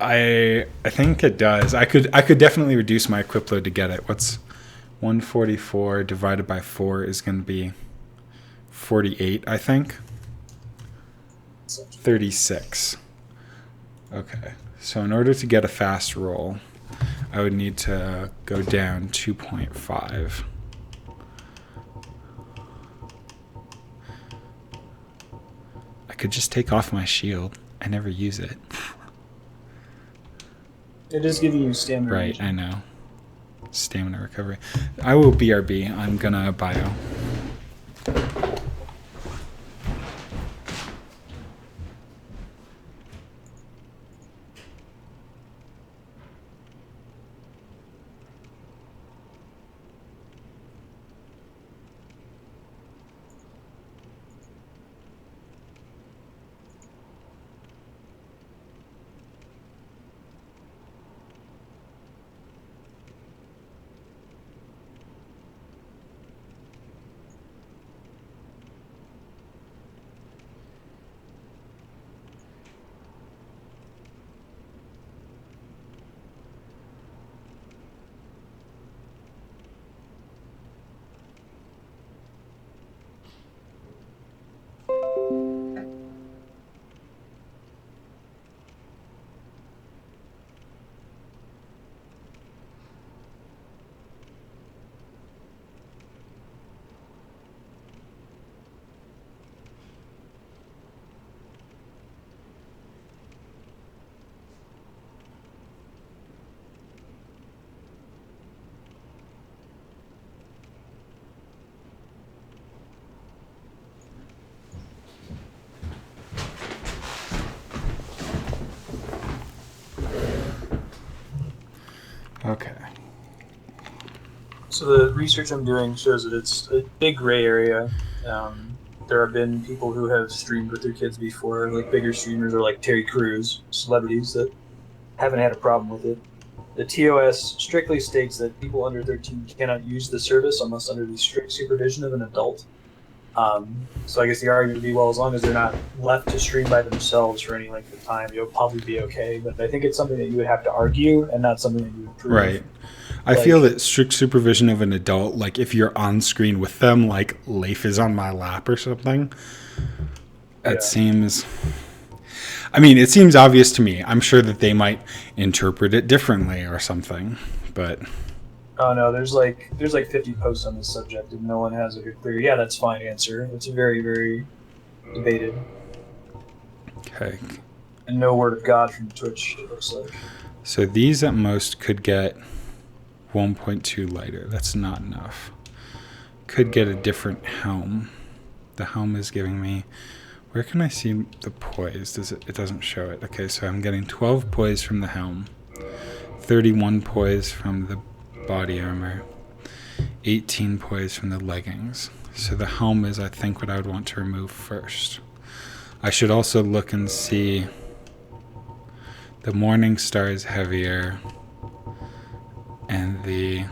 I think it does. I could definitely reduce my equip load to get it. What's 144 divided by 4 is going to be 48, I think. 36. Okay. So in order to get a fast roll, I would need to go down 2.5. I could just take off my shield. I never use it. It is giving you stamina. Right, I know. Stamina recovery. I will BRB. I'm gonna bio. Okay. So the research I'm doing shows that it's a big gray area. There have been people who have streamed with their kids before, like bigger streamers or like Terry Crews, celebrities that haven't had a problem with it. The TOS strictly states that people under 13 cannot use the service unless under the strict supervision of an adult. So I guess the argument would be, well, as long as they're not left to stream by themselves for any length of time, you'll probably be okay. But I think it's something that you would have to argue and not something that you would prove. Right. I feel that strict supervision of an adult, like if you're on screen with them, like Leif is on my lap or something, it seems... I mean, it seems obvious to me. I'm sure that they might interpret it differently or something, but... Oh no, there's like 50 posts on this subject, and no one has a good clear. Yeah, that's fine answer. It's very, very debated. Okay. And no word of God from Twitch. It looks like. So these at most could get 1.2 lighter. That's not enough. Could get a different helm. The helm is giving me... Where can I see the poise? It doesn't show it. Okay, so I'm getting 12 poise from the helm. 31 poise from the body armor. 18 poise from the leggings. So the helm is, I think, what I would want to remove first. I should also look and see... The Morning Star is heavier. And the...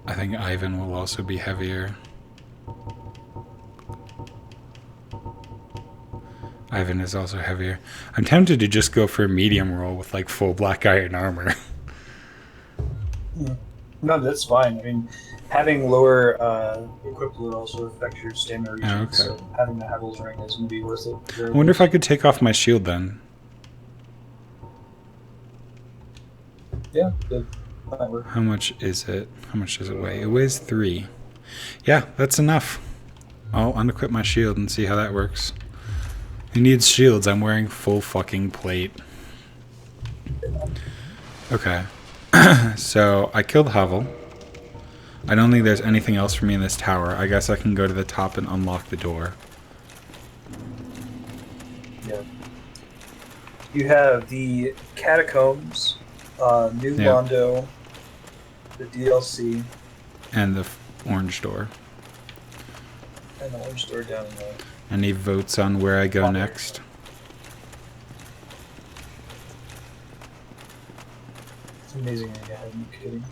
I think Ivan will also be heavier. Ivan is also heavier. I'm tempted to just go for a medium roll with like full black iron armor. No, that's fine. I mean, having lower equipped would also affect your stamina region, okay. So having the Havel's ring is going to be worth it. I wonder if I could take off my shield then. Yeah, that might work. How much is it? How much does it weigh? It weighs 3. Yeah, that's enough. I'll unequip my shield and see how that works. Who needs shields? I'm wearing full fucking plate. Okay. So, I killed Havel. I don't think there's anything else for me in this tower. I guess I can go to the top and unlock the door. Yeah. You have the Catacombs, New Londo, the DLC, and the orange door. And the orange door down in there. Any votes on where I go next? It's amazing when you get ahead, I'm kidding.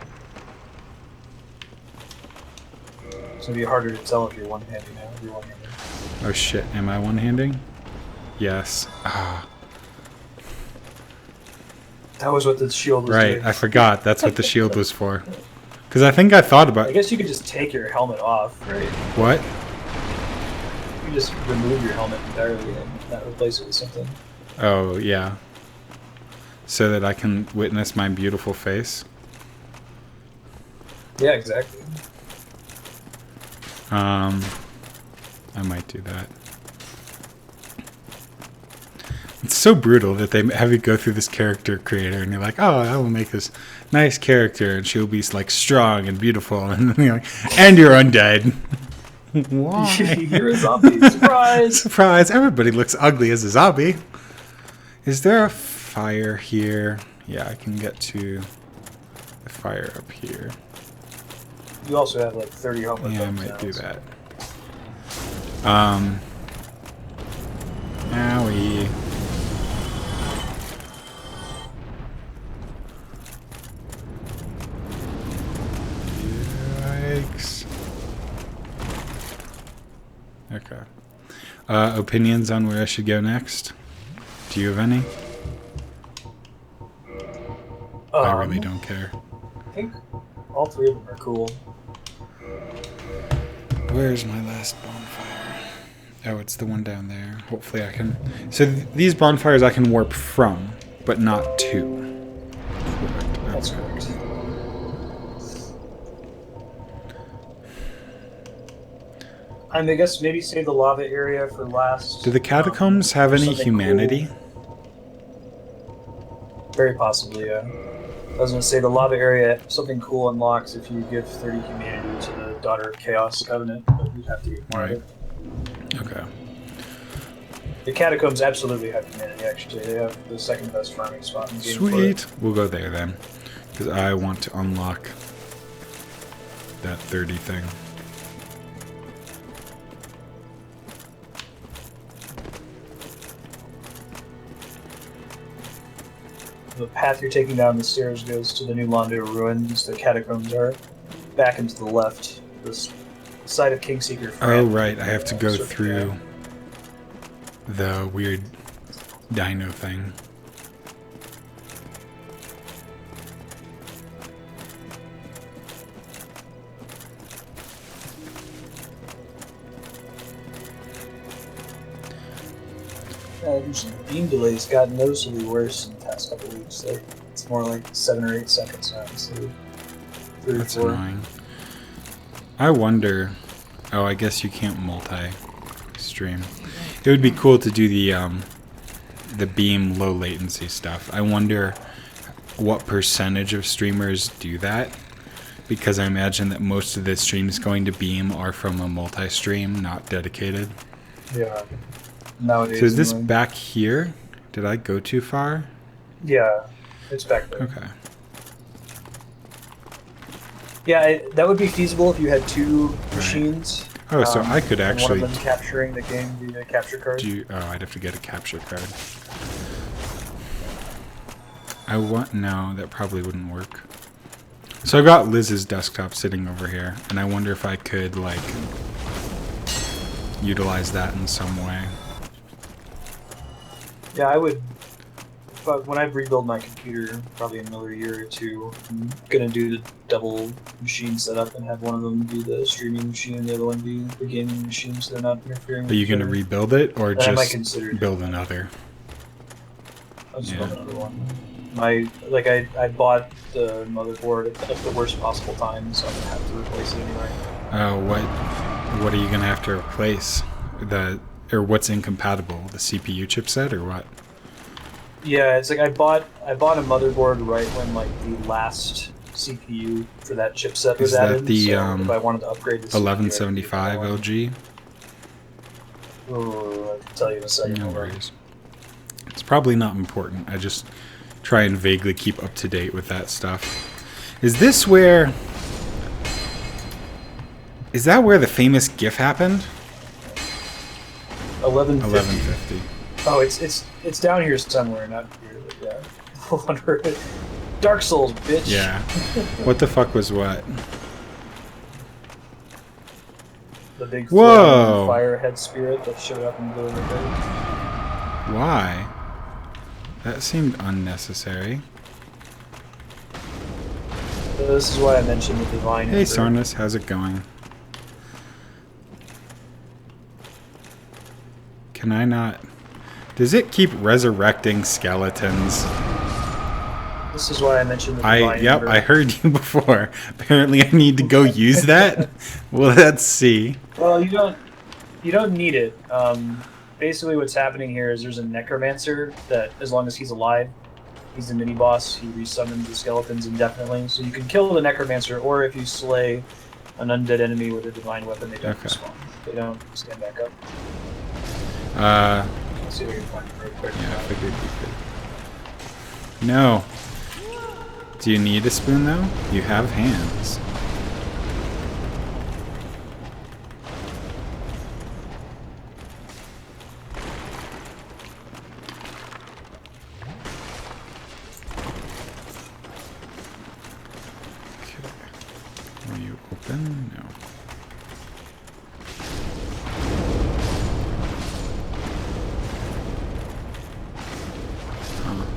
It's going to be harder to tell if you're one-handed now. If you're one-handed. Oh shit, am I one-handing? Yes. Ah. That was what the shield was Right, doing. I forgot. That's what the shield was for. Because I think I thought about... I guess you could just take your helmet off, right? What? You can just remove your helmet entirely and not replace it with something. Oh, yeah. So that I can witness my beautiful face? Yeah, exactly. I might do that. It's so brutal that they have you go through this character creator and you're like, oh, I will make this nice character and she'll be like strong and beautiful, and then you're like, and you're undead. Why? You're a zombie. Surprise! Surprise! Everybody looks ugly as a zombie. Is there a fire here? Yeah, I can get to the fire up here. You also have like 30 helmet. Yeah, I might do that. Owie. Yikes. Okay. Opinions on where I should go next? Do you have any? I really don't care. I think all 3 of them are cool. Where's my last bonfire? Oh, it's the one down there. Hopefully I can... So these bonfires I can warp from, but not to. That's correct. And I guess maybe save the lava area for last. Do the catacombs have any humanity? Cool. Very possibly, yeah. I was going to say the lava area, something cool unlocks if you give 30 humanity to the Daughter of Chaos Covenant, but you'd have to get more of it. Okay. The catacombs absolutely have humanity. Actually, they have the second best farming spot in the game. Sweet. We'll go there then, because I want to unlock that 30 thing. The path you're taking down the stairs goes to the new Londo ruins. The catacombs are back and to the left. This side of Kingseeker. Oh, right. I have to go through the weird dino thing. These beam delays got noticeably worse in the past couple of weeks. Like, it's more like 7 or 8 seconds now instead of 3 or That's 4. annoying. I wonder. Oh, I guess you can't multi-stream. It would be cool to do the beam low latency stuff. I wonder what percentage of streamers do that, because I imagine that most of the streams going to beam are from a multi-stream, not dedicated. Yeah. Nowadays. So is this back here? Did I go too far? Yeah, it's back there. Okay. Yeah, that would be feasible if you had 2 machines. Oh, so I could and actually one of them capturing the game via capture card. I'd have to get a capture card. No, that probably wouldn't work. So I got Liz's desktop sitting over here, and I wonder if I could, like, utilize that in some way. Yeah, I would. But when I rebuild my computer, probably in another year or 2, I'm gonna do the double machine setup and have one of them be the streaming machine and the other one be the gaming machine, so they're not interfering. Are you going to rebuild it, or I might just consider build another? I'll just build another one. I bought the motherboard at the worst possible time, so I'm gonna have to replace it anyway. What are you going to have to replace? Or what's incompatible? The CPU chipset, or what? Yeah, it's like I bought a motherboard right when like the last CPU for that chipset was added. Is that the so if I wanted to upgrade the 1175 LG? Oh, I can tell you in a second. No worries. It's probably not important. I just try and vaguely keep up to date with that stuff. Is that where the famous GIF happened? 1150. Oh, it's down here somewhere, not here. But yeah. Dark Souls, bitch. Yeah. What the fuck was what? The big Whoa! fire head spirit that showed up in the middle of the day. Why? That seemed unnecessary. This is why I mentioned the divine. Hey, Sarnus, how's it going? Can I not? Does it keep resurrecting skeletons? This is why I mentioned the divine. Yep, I heard you before. Apparently I need to go use that? Well, let's see. Well, you don't need it. Basically what's happening here is there's a necromancer that, as long as he's alive, he's the mini-boss. He resummons the skeletons indefinitely. So you can kill the necromancer, or if you slay an undead enemy with a divine weapon, they don't respawn. They don't stand back up. Let's see if we can find it real quick. Yeah, I figured you could. No. Do you need a spoon, though? You have hands. Okay. Will you open? No.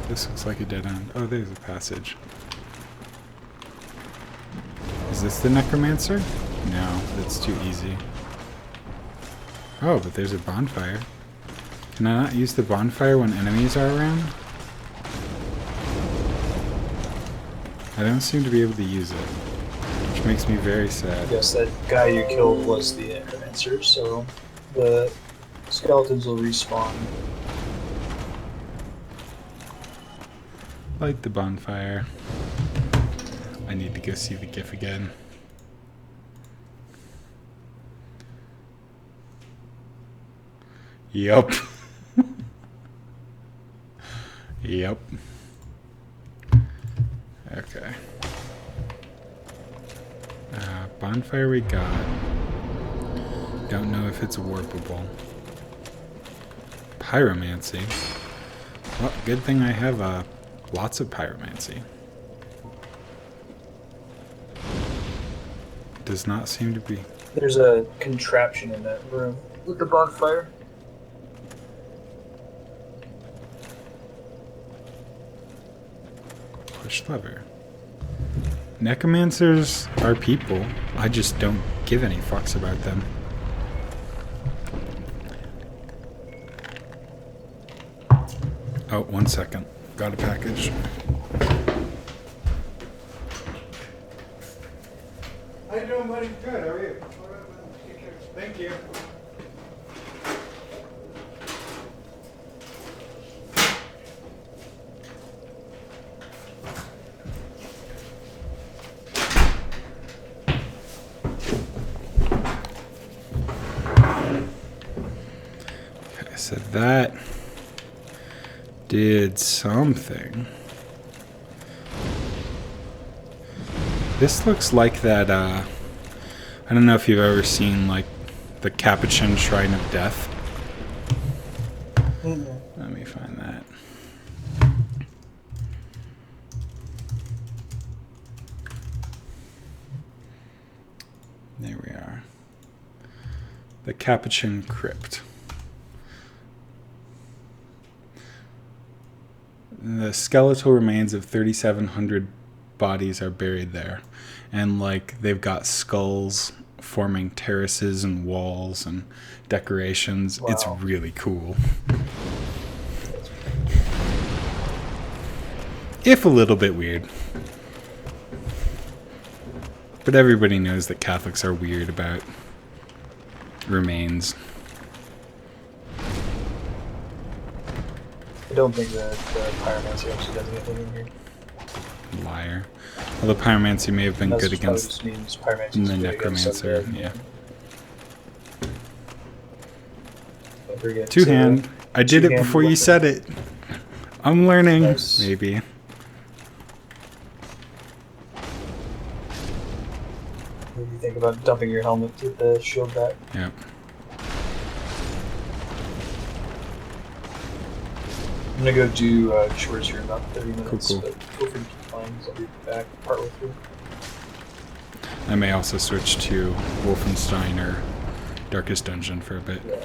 This looks like a dead end. Oh, there's a passage. Is this the necromancer? No, that's too easy. Oh, but there's a bonfire. Can I not use the bonfire when enemies are around? I don't seem to be able to use it, which makes me very sad. I guess that guy you killed was the necromancer, so the skeletons will respawn. Light the bonfire. I need to go see the GIF again. Yup. Yep. Okay. Bonfire we got. Don't know if it's warpable. Pyromancy. Well, good thing I have lots of pyromancy. Does not seem to be. There's a contraption in that room with the bonfire. Push lever. Necromancers are people. I just don't give any fucks about them. Oh, 1 second. Got a package. How you doing, buddy? Good. How are you? All right, man. Take care. Thank you. Okay, so that did something. This looks like that, I don't know if you've ever seen, like, the Capuchin Shrine of Death. Mm-hmm. Let me find that. There we are. The Capuchin Crypt. The skeletal remains of 3,700 bodies are buried there. And, like, they've got skulls forming terraces and walls and decorations. Wow. It's really cool. If a little bit weird. But everybody knows that Catholics are weird about remains. I don't think that pyromancy actually does anything in here. Liar. Although pyromancy may have been That's good just probably against just means pyromancy the is good against necromancer. undead. Yeah. Don't forget Two to- hand. I did it two-hand before you weapon. said it. I'm learning. Nice. Maybe. What do you think about dumping your helmet to the shield back? Yep. I'm gonna go do chores here in about 30 minutes. Cool. But feel free to keep playing. I'll be back partway through. I may also switch to Wolfenstein or Darkest Dungeon for a bit. Yeah.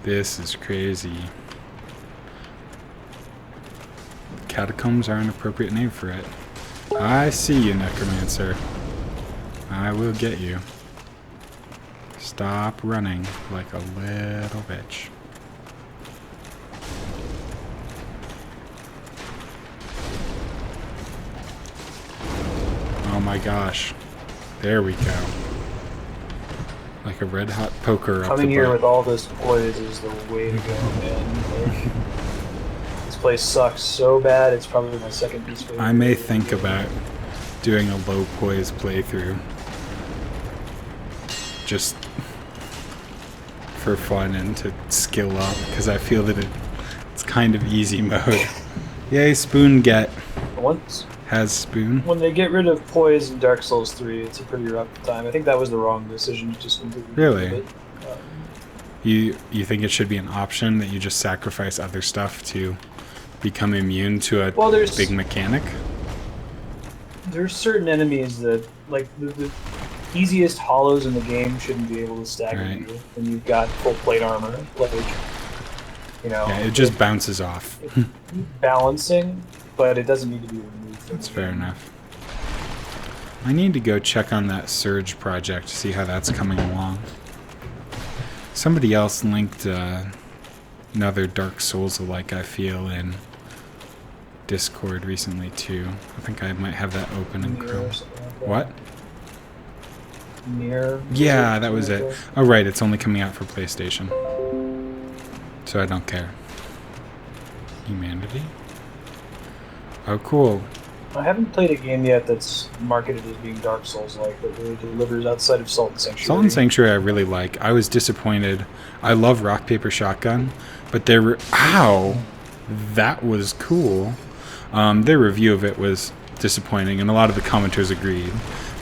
This is crazy. Catacombs are an appropriate name for it. I see you, Necromancer. I will get you. Stop running like a little bitch. Oh my gosh. There we go. Like a red hot poker up Coming the here butt. with all this poise is the way to go, man. Like, this place sucks so bad. It's probably my second least favorite. I may think about doing a low poise playthrough. Just for fun and to skill up, because I feel that it's kind of easy mode. Yay, Spoon get. Once Has Spoon. when they get rid of poise in Dark Souls 3, it's a pretty rough time. I think that was the wrong decision to just completely Really? remove it. You think it should be an option that you just sacrifice other stuff to become immune to a Well, there's big mechanic? there's certain enemies that like the easiest hollows in the game shouldn't be able to stagger Right. you when you've got full plate armor. Like, you know, Yeah, it just bounces off. it's balancing, but it doesn't need to be removed. from That's the fair game. enough. I need to go check on that Surge project, see how that's coming along. Somebody else linked another Dark Souls-alike, I feel, in Discord recently, too. I think I might have that open in Mirror or Chrome. something like that. What? Mirror. Yeah, that was Something it. like Oh, right, it's only coming out for PlayStation. So I don't care. Humanity? Oh, cool. I haven't played a game yet that's marketed as being Dark Souls-like that really delivers outside of Salt and Salt and Sanctuary. Sanctuary I really like. I was disappointed. I love Rock Paper Shotgun, but ow, that was cool. Their review of it was disappointing, and a lot of the commenters agreed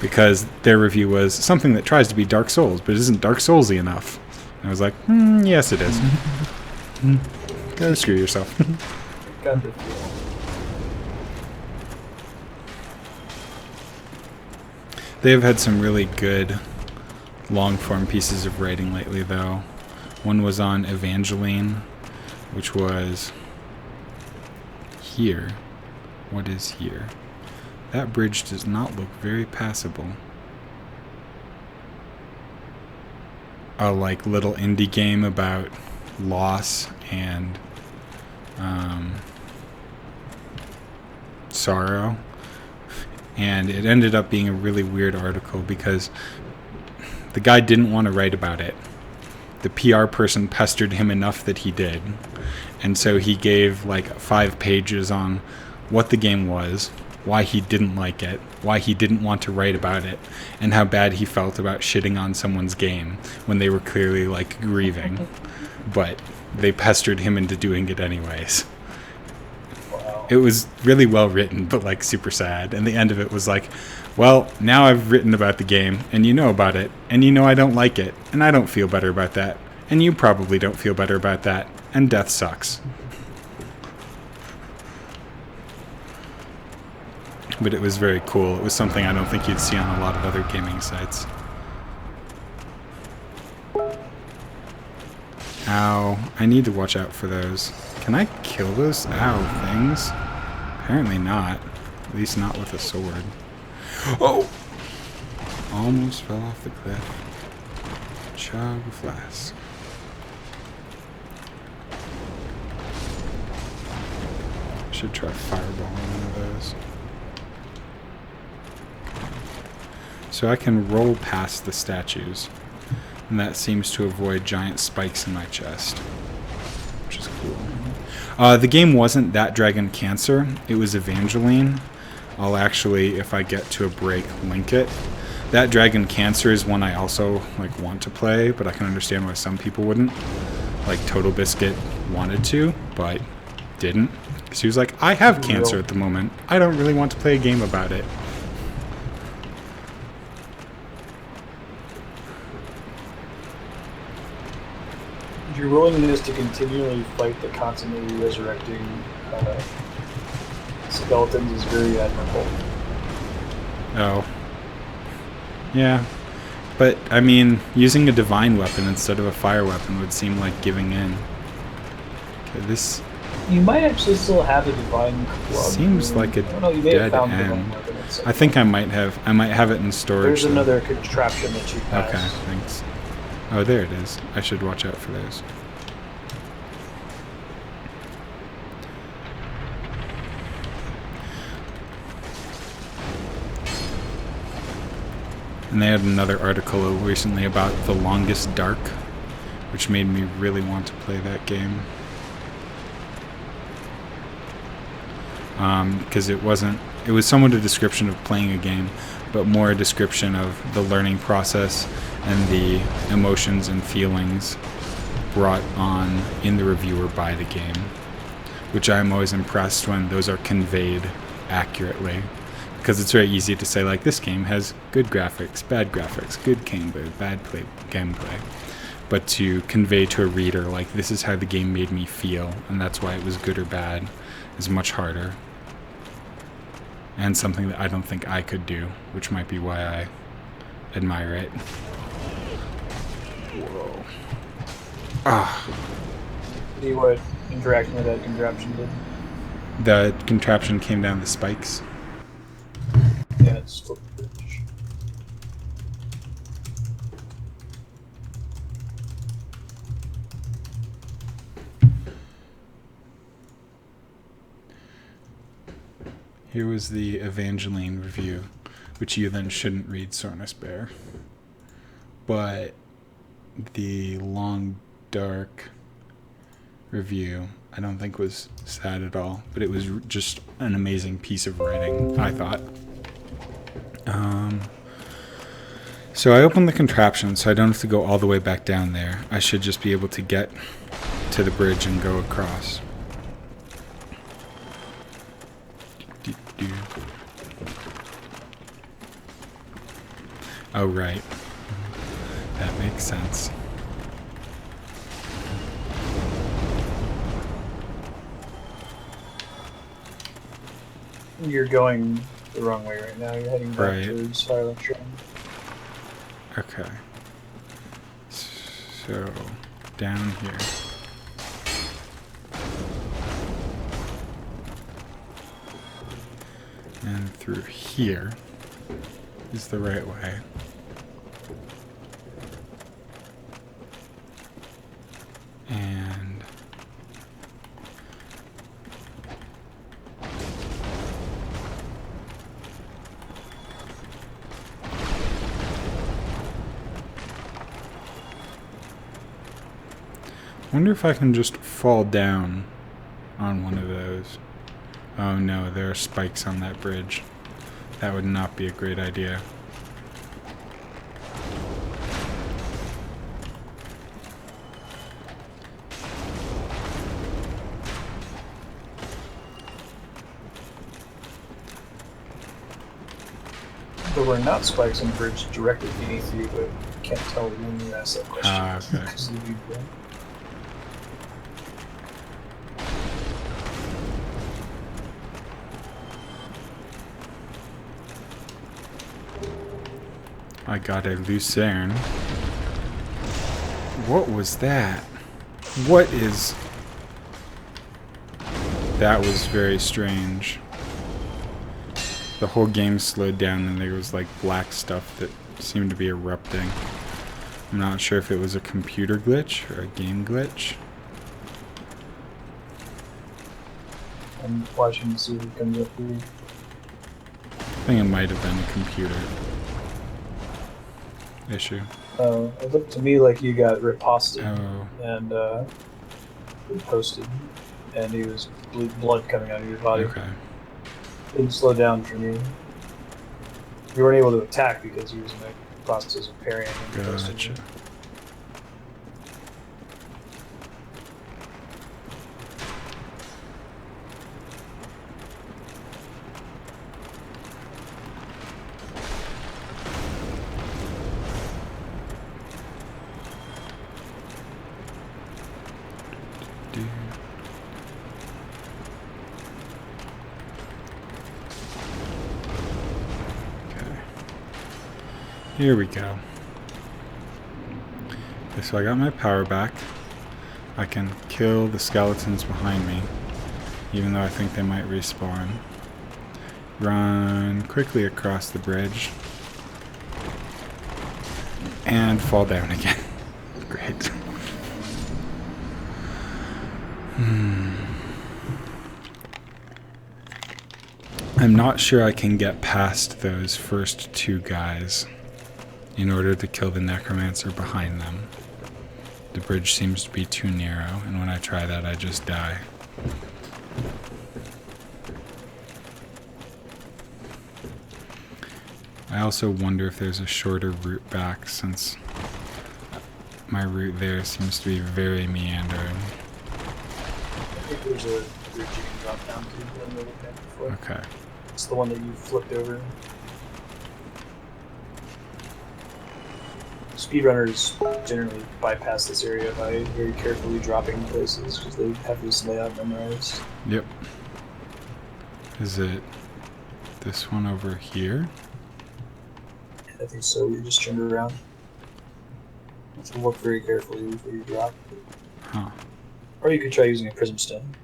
because their review was something that tries to be Dark Souls, but isn't Dark Soulsy enough. And I was like, yes, it is. Go screw yourself. Got the feel. They have had some really good long-form pieces of writing lately, though. One was on Evangeline, which was here. What is here? That bridge does not look very passable. A like little indie game about loss and sorrow. And it ended up being a really weird article because the guy didn't want to write about it. The PR person pestered him enough that he did. And so he gave like 5 pages on what the game was, why he didn't like it, why he didn't want to write about it, and how bad he felt about shitting on someone's game when they were clearly like grieving. But they pestered him into doing it anyways. Wow. It was really well written, but like super sad. And the end of it was like, well, now I've written about the game, and you know about it, and you know I don't like it, and I don't feel better about that, and you probably don't feel better about that, and death sucks. But it was very cool. It was something I don't think you'd see on a lot of other gaming sites. Ow. I need to watch out for those. Can I kill those things? Apparently not. At least not with a sword. Oh! Almost fell off the cliff. Chug a flask. Should try fireballing one of those. So I can roll past the statues. And that seems to avoid giant spikes in my chest. Which is cool. The game wasn't that Dragon Cancer. It was Evangeline. I'll actually, if I get to a break, link it. That Dragon Cancer is one I also like want to play, but I can understand why some people wouldn't. Like Total Biscuit wanted to, but didn't. Because he was like, I have cancer at the moment. I don't really want to play a game about it. Your willingness to continually fight the constantly resurrecting skeletons is very admirable. Oh. Yeah. But, I mean, using a divine weapon instead of a fire weapon would seem like giving in. Okay, this You might actually still have a divine club. seems like a dead end. I think I might have it in storage. There's another contraption that you pass. Okay, thanks. Oh, there it is. I should watch out for those. And they had another article recently about The Longest Dark, which made me really want to play that game. Because it was somewhat a description of playing a game, but more a description of the learning process and the emotions and feelings brought on in the reviewer by the game, which I'm always impressed when those are conveyed accurately, because it's very easy to say, like, this game has good graphics, good gameplay, bad gameplay, but to convey to a reader, like, this is how the game made me feel, and that's why it was good or bad, is much harder, and something that I don't think I could do, which might be why I admire it. Whoa. Ah. See what interaction with that contraption did? The contraption came down the spikes. Yeah, it's flipped the bridge. Here was the Evangeline review, which you then shouldn't read, Sornus Bear. But the Long Dark review, I don't think was sad at all, but it was just an amazing piece of writing, I thought. So I opened the contraption so I don't have to go all the way back down there. I should just be able to get to the bridge and go across. Oh, right. That makes sense. You're going the wrong way right now. You're heading back towards Fire Lecture. Okay. So, down here. And through here is the right way. And I wonder if I can just fall down on one of those. Oh no, there are spikes on that bridge. That would not be a great idea. There were not spikes on the bridge directly beneath you, but can't tell when you asked that question. Ah, okay. I got a lucerne. What was that? What is... That was very strange. The whole game slowed down and there was like black stuff that seemed to be erupting. I'm not sure if it was a computer glitch or a game glitch. I'm watching to see if it comes up here. I think it might have been a computer issue. It looked to me like you got riposted and posted, and he was blood coming out of your body. Okay. Didn't slow down for me. You weren't able to attack because he was in the process of parrying and posting. Gotcha. Here we go. Okay, so I got my power back. I can kill the skeletons behind me, even though I think they might respawn. Run quickly across the bridge. And fall down again. Great. I'm not sure I can get past those first two guys in order to kill the necromancer behind them. The bridge seems to be too narrow, and when I try that, I just die. I also wonder if there's a shorter route back, since my route there seems to be very meandering. I think there's a bridge you can drop down to that we looked at before. Okay. It's the one that you flipped over. Speedrunners generally bypass this area by very carefully dropping places because they have this layout memorized. Yep. Is it this one over here? I think so. You just turned around. So look very carefully before you drop. Huh. Or you could try using a prism stone.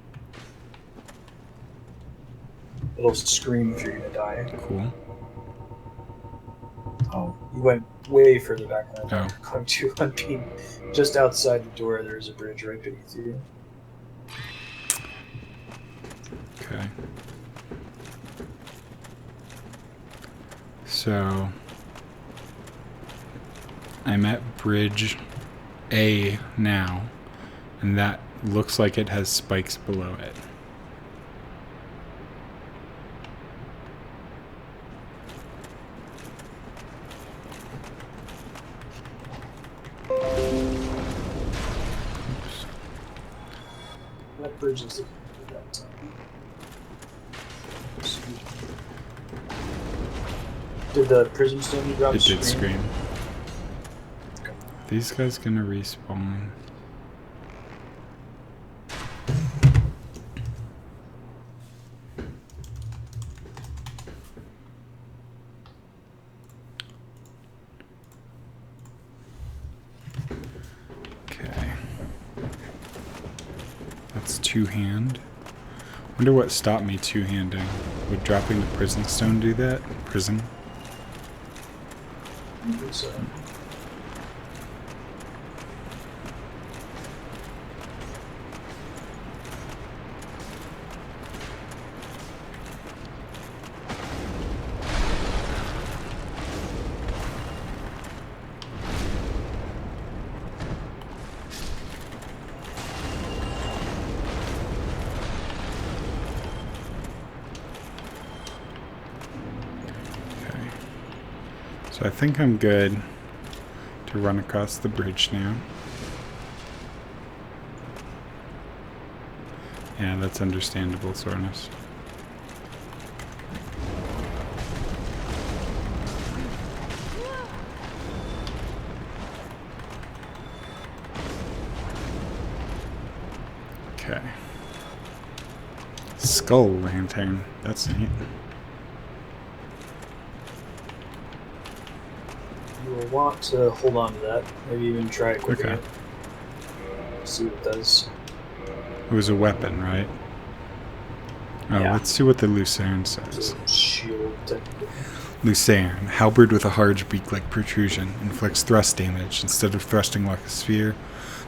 It'll scream if you're gonna die. Cool. Oh, you went way further back than I Oh. clung to on being just outside the door. There's a bridge right beneath you. Okay. So I'm at bridge A now, and that looks like it has spikes below it. That bridge is looking good that time. Did the prism stone you dropped It did scream. Okay. These guys gonna respawn. Okay. That's two-hand. Wonder what stopped me two-handing. Would dropping the prison stone do that? Prism? I think so. Okay. So I think I'm good to run across the bridge now. Yeah, that's understandable, Sornus. Okay. Skull lantern. That's neat. You will want to hold on to that. Maybe even try equipping Okay. it. See what it does. It was a weapon, right? Oh, Yeah. let's see what the Lucerne It's says. a shield technically. Lucerne, halberd with a hard beak-like protrusion, inflicts thrust damage. Instead of thrusting like a sphere,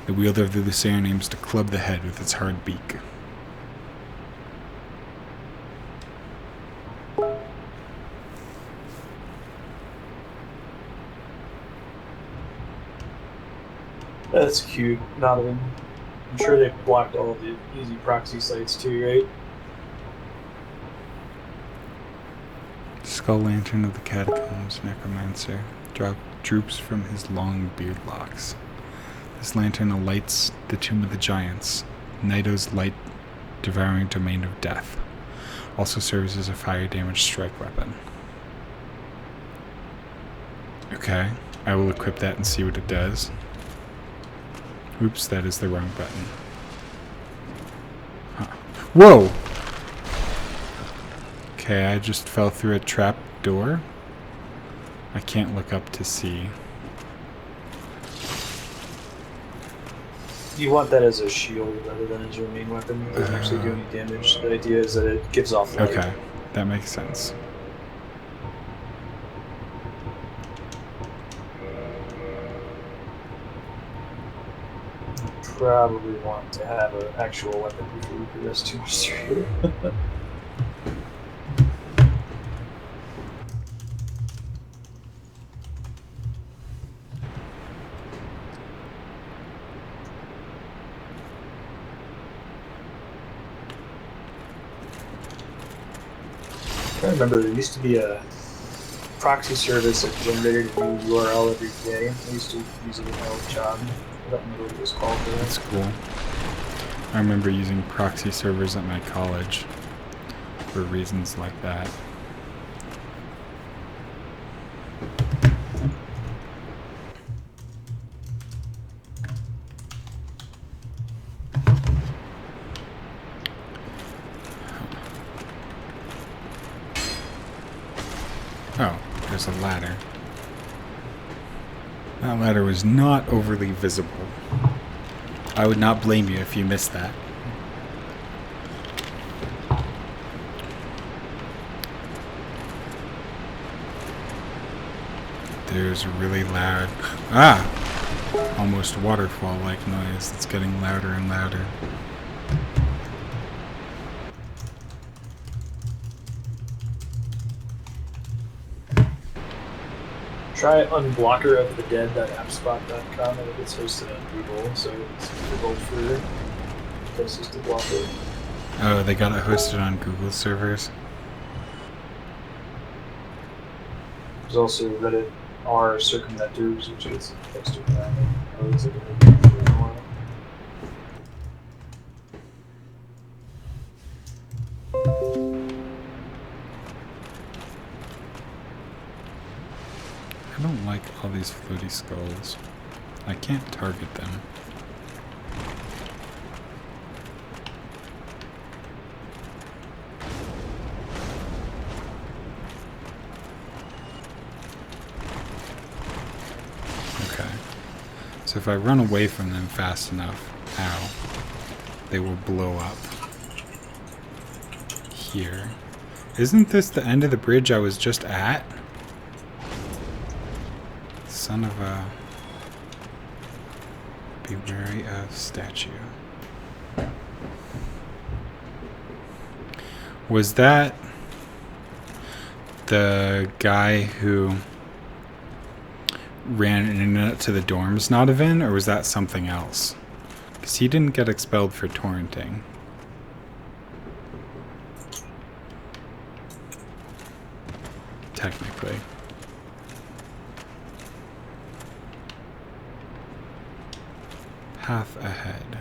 the wielder of the Lucerne aims to club the head with its hard beak. That's cute. Not even. I'm sure they blocked all the easy proxy sites too, right? Skull lantern of the catacombs, necromancer, droops from his long beard locks. This lantern alights the tomb of the giants, Nido's light devouring domain of death. Also serves as a fire damage strike weapon. Okay, I will equip that and see what it does. Oops, that is the wrong button. Huh. Whoa! Okay, I just fell through a trap door. I can't look up to see. You want that as a shield rather than as your main weapon. It doesn't actually do any damage. The idea is that it gives off light. Okay, that makes sense. Probably want to have an actual weapon before you progress too much through. I remember there used to be a proxy service that generated a new URL every day. I used to use it in my old job. I don't remember what it was called. That's cool. I remember using proxy servers at my college for reasons like that. Oh, there's a ladder. That ladder was not overly visible. I would not blame you if you missed that. There's a really loud, almost waterfall-like noise that's getting louder and louder. Try Unblocker of the Dead.appspot.com. I think it's hosted on Google, so it's difficult for places to block it. Oh, they got it hosted on Google servers. There's also Reddit r circumventors, which is posted around it. Oh, it's like a new for a while. I don't like all these floaty skulls. I can't target them. Okay. So if I run away from them fast enough, ow, they will blow up. Here. Isn't this the end of the bridge I was just at? Son of a... Be wary of statue. Was that the guy who ran internet to the dorms Nodovan, or was that something else? Because he didn't get expelled for torrenting. Technically. Path ahead.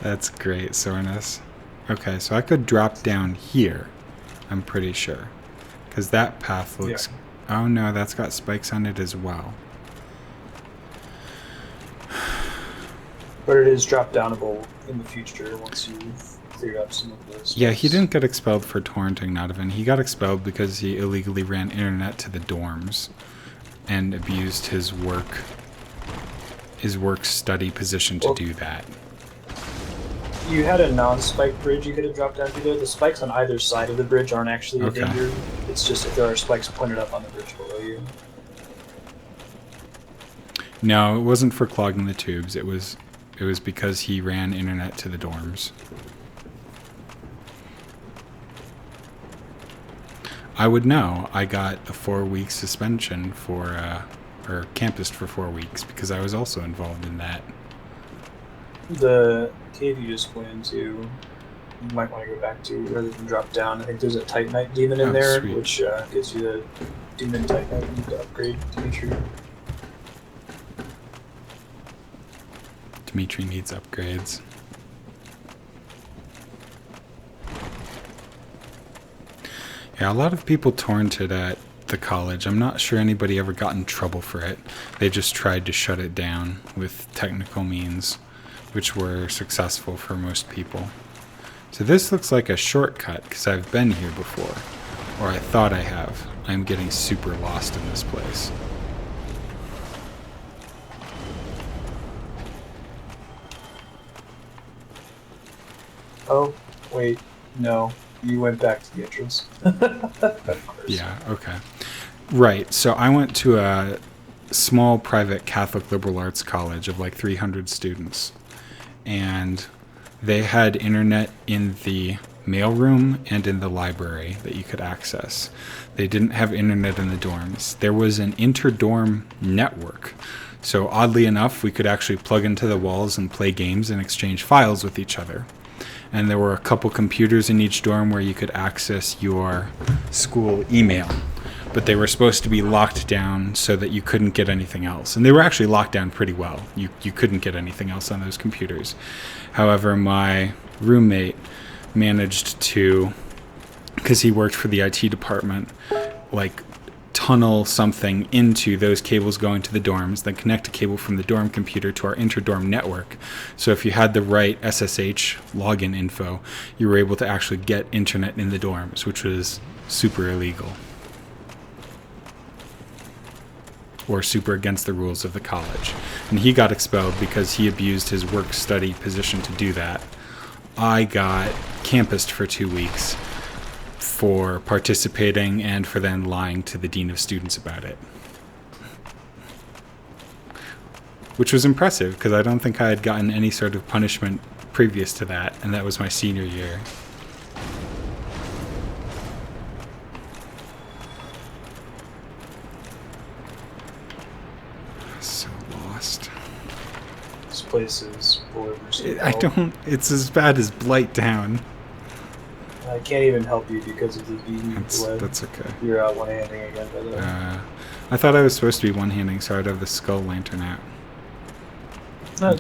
That's great, Sornus. Okay, so I could drop down here, I'm pretty sure. Because that path looks... Yeah. Oh no, that's got spikes on it as well. But it is drop downable in the future once you've cleared up some of those. Yeah, he didn't get expelled for torrenting Nodovan. He got expelled because he illegally ran internet to the dorms and abused his work study position to do that. You had a non-spike bridge you could have dropped down to there. The spikes on either side of the bridge aren't actually a danger. It's just if there are spikes pointed up on the bridge below you. No, it wasn't for clogging the tubes. It was because he ran internet to the dorms. I would know. I got a 4-week suspension for, or campused for 4 weeks because I was also involved in that. The cave you just went into, you might want to go back to rather than drop down. I think there's a Titanite demon in there, sweet. Which gives you the demon Titanite you need to upgrade Dimitri. Dimitri needs upgrades. Yeah, a lot of people torrented at the college. I'm not sure anybody ever got in trouble for it. They just tried to shut it down with technical means, which were successful for most people. So this looks like a shortcut because I've been here before, or I thought I have. I'm getting super lost in this place. Oh, wait, no. You went back to the entrance. Yeah, okay. Right, so I went to a small private Catholic liberal arts college of like 300 students. And they had internet in the mailroom and in the library that you could access. They didn't have internet in the dorms. There was an inter-dorm network. So oddly enough, we could actually plug into the walls and play games and exchange files with each other. And there were a couple computers in each dorm where you could access your school email. But they were supposed to be locked down so that you couldn't get anything else. And they were actually locked down pretty well. You couldn't get anything else on those computers. However, my roommate managed to, because he worked for the IT department, like tunnel something into those cables going to the dorms, then connect a cable from the dorm computer to our inter-dorm network. So if you had the right SSH login info, you were able to actually get internet in the dorms, which was super illegal. Or super against the rules of the college. And he got expelled because he abused his work-study position to do that. I got campused for 2 weeks for participating and for then lying to the dean of students about it. Which was impressive, because I don't think I had gotten any sort of punishment previous to that, and that was my senior year. So lost. This place is PolarBruski. I don't. It's as bad as Blight Town. I can't even help you because of the beating delay. That's okay. You're out one-handing again, by the way. I thought I was supposed to be one-handing, so I'd have the skull lantern out. No,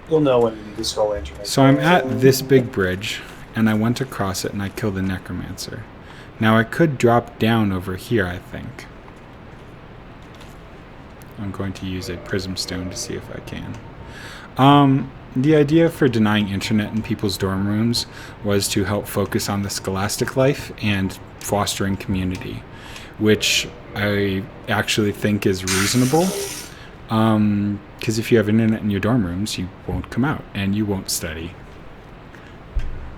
you'll know when you need the skull lantern. So I'm at this big bridge, and I went across it, and I killed the necromancer. Now I could drop down over here, I think. I'm going to use a prism stone to see if I can. The idea for denying internet in people's dorm rooms was to help focus on the scholastic life and fostering community, which I actually think is reasonable. Because if you have internet in your dorm rooms, you won't come out and you won't study.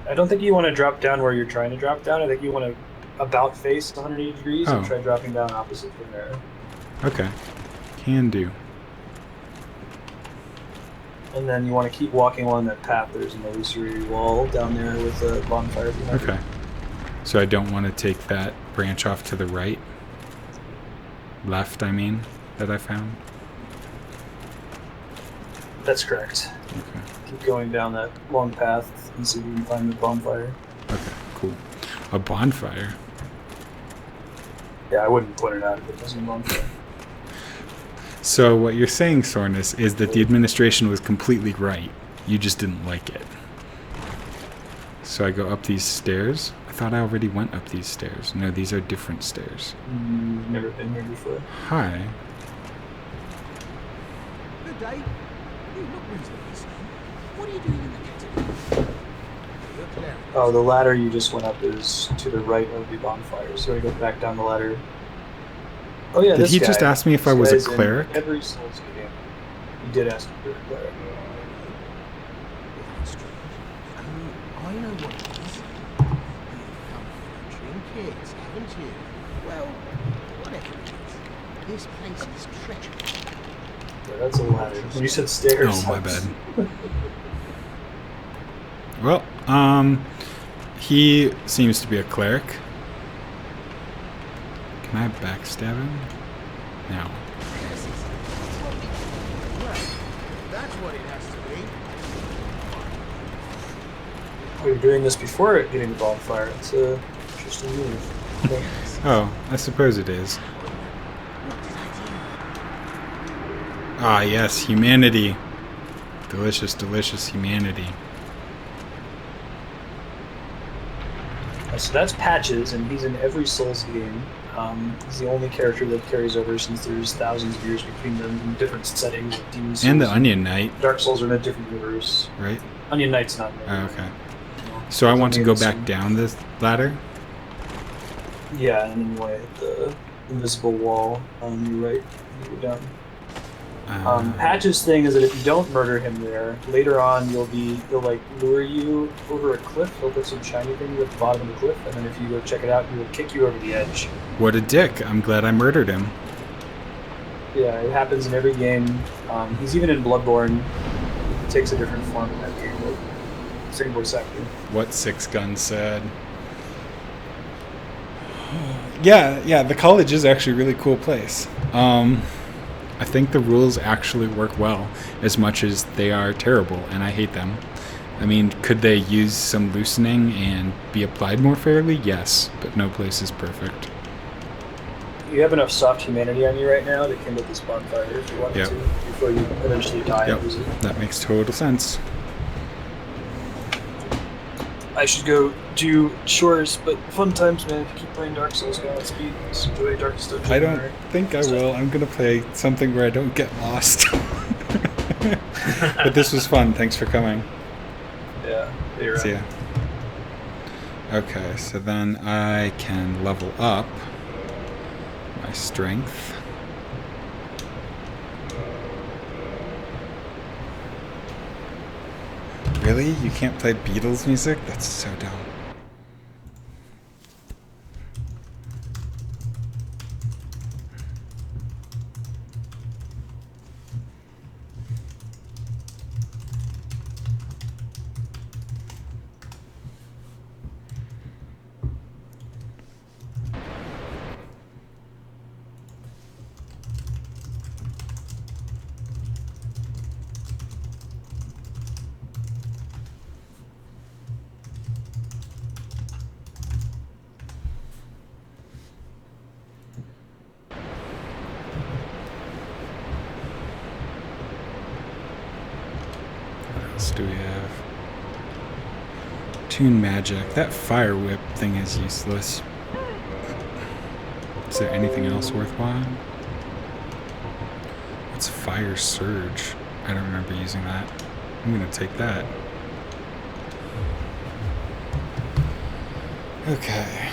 I don't think you want to drop down where you're trying to drop down. I think you want to about face 180 degrees and try dropping down opposite from there. Okay. Can do. And then you want to keep walking along that path. There's an illusory wall down there with a bonfire behind Okay. So I don't want to take that branch off to the right. Left, I mean, that I found. That's correct. Okay. Keep going down that long path and see if you can find the bonfire. Okay, cool. A bonfire? Yeah, I wouldn't point it out if it wasn't a bonfire. So what you're saying, Sornus, is that the administration was completely right. You just didn't like it. So I go up these stairs. I thought I already went up these stairs. No, these are different stairs. Never been here before. Hi. Good day. You look reasonably sane. What are you doing in the category? Look there. Oh, the ladder you just went up is to the right of the bonfire. So you gotta go back down the ladder. Oh yeah, Did this he guy. just ask me if I was a cleric? Every Souls game, you did ask me if you were a cleric. That's strange. I know what it is. You've come for trinkets, haven't you? Well, whatever it is, this place is treacherous. Yeah, that's a ladder. When you said stairs. Oh, my bad. Well, he seems to be a cleric. Can I backstab him? No. Well, that's what it has to be. Oh, you're doing this before getting the bonfire. It's a interesting move. Okay. Oh, I suppose it is. Ah, yes, humanity. Delicious, delicious humanity. So that's Patches, and he's in every Souls game. He's the only character that carries over since there's thousands of years between them in different settings. Like Demon Souls And the Onion Knight, Dark Souls are in a different universe. right? Onion Knight's not in there. Oh, okay. So I want to go back down this ladder? Yeah, and then you want to hit the invisible wall on your right and go down. Patch's thing is that if you don't murder him there, later on he'll like lure you over a cliff. He'll put some shiny things at the bottom of the cliff, and then if you go check it out, he will kick you over the edge. What a dick. I'm glad I murdered him. Yeah, it happens in every game. He's even in Bloodborne. He takes a different form in that game. But second voice actor. What Six Gun said. Yeah, the college is actually a really cool place. I think the rules actually work well, as much as they are terrible, and I hate them. I mean, could they use some loosening and be applied more fairly? Yes, but no place is perfect. You have enough soft humanity on you right now to kindle this bonfire if you wanted to, before you eventually die and lose it. That makes total sense. I should go do chores, but fun times, man. If you keep playing Dark Souls, go on speed. Just enjoy Darkest Dungeon. I don't think I will. I'm going to play something where I don't get lost. But this was fun. Thanks for coming. Yeah, you're right. See ya. Okay, so then I can level up my strength. Really? You can't play Beatles music? That's so dumb. else do we have? Tune magic. That fire whip thing is useless. Is there anything else worthwhile? What's fire surge? I don't remember using that. I'm gonna take that. Okay.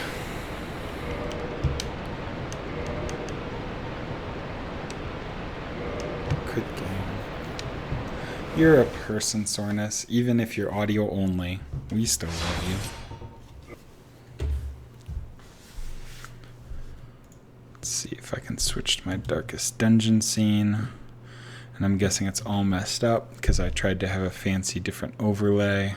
Good game. You're a person, Sornus. Even if you're audio only, we still love you. Let's see if I can switch to my darkest dungeon scene. And I'm guessing it's all messed up because I tried to have a fancy different overlay.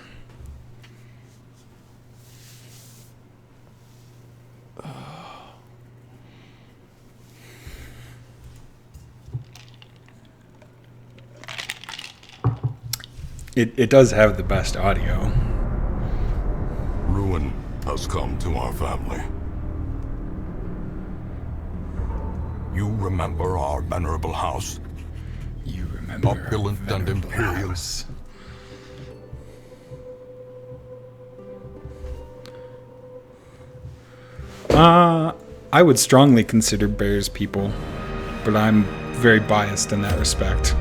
It does have the best audio. Ruin has come to our family. You remember our venerable house? You remember Opulent and venerable imperial. house. I would strongly consider bears people, but I'm very biased in that respect.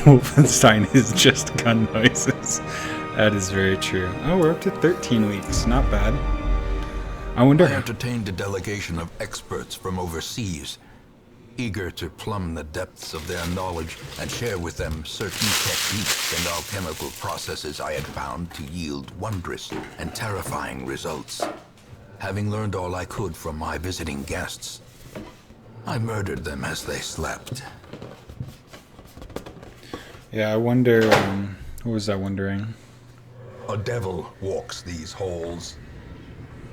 Wolfenstein is just gun noises. That is very true. Oh, we're up to 13 weeks. Not bad. I wonder. I entertained a delegation of experts from overseas, eager to plumb the depths of their knowledge and share with them certain techniques and alchemical processes I had found to yield wondrous and terrifying results. Having learned all I could from my visiting guests, I murdered them as they slept. Yeah, I wonder. What was I wondering? A devil walks these halls.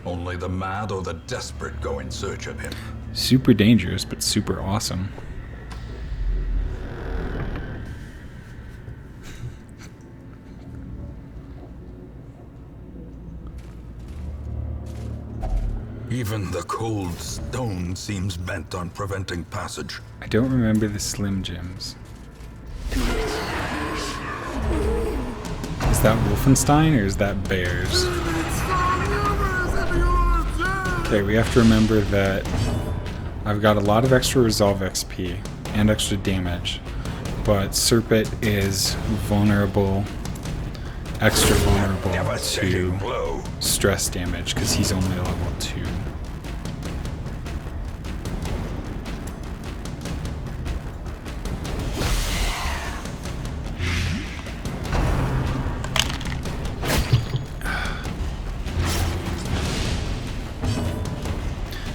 Only the mad or the desperate go in search of him. Super dangerous, but super awesome. Even the cold stone seems bent on preventing passage. I don't remember the Slim Jims. Is that Wolfenstein or is that Bears? Okay, we have to remember that I've got a lot of extra resolve XP and extra damage, but Serpent is vulnerable, extra vulnerable Devastating to blow. stress damage because he's only level 2.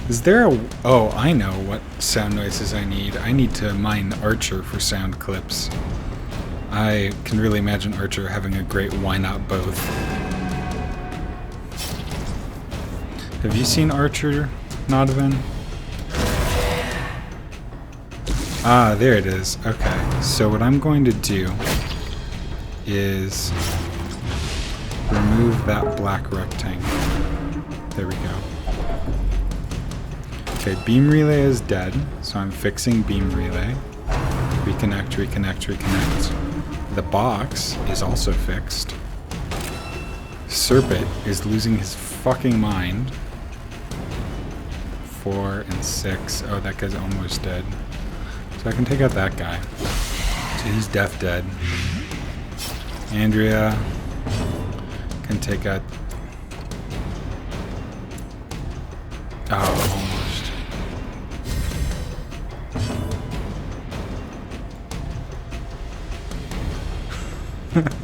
Is there a... Oh, I know what sound noises I need. I need to mine Archer for sound clips. I can really imagine Archer having a great why not both. Have you seen Archer, Nodovan? Ah, there it is. Okay, so what I'm going to do is remove that black rectangle. There we go. Okay, beam relay is dead, so I'm fixing beam relay. Reconnect, reconnect, reconnect. The box is also fixed. Serpent is losing his fucking mind. 4 and 6. Oh, that guy's almost dead. So I can take out that guy. So he's death dead. Andrea can take out... Oh, almost.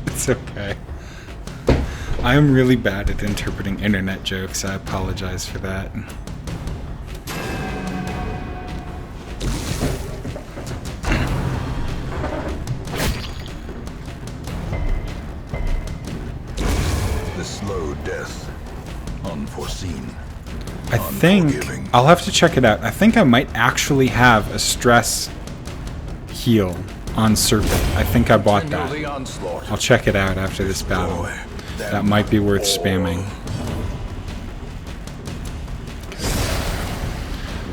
It's okay. I am really bad at interpreting internet jokes. I apologize for that. The slow death. Unforeseen. I think Unforgiving. I'll have to check it out. I think I might actually have a stress heal on Serpent. I think I bought Continue that. the onslaught. I'll check it out after this battle. Destroy them That might be worth all. spamming.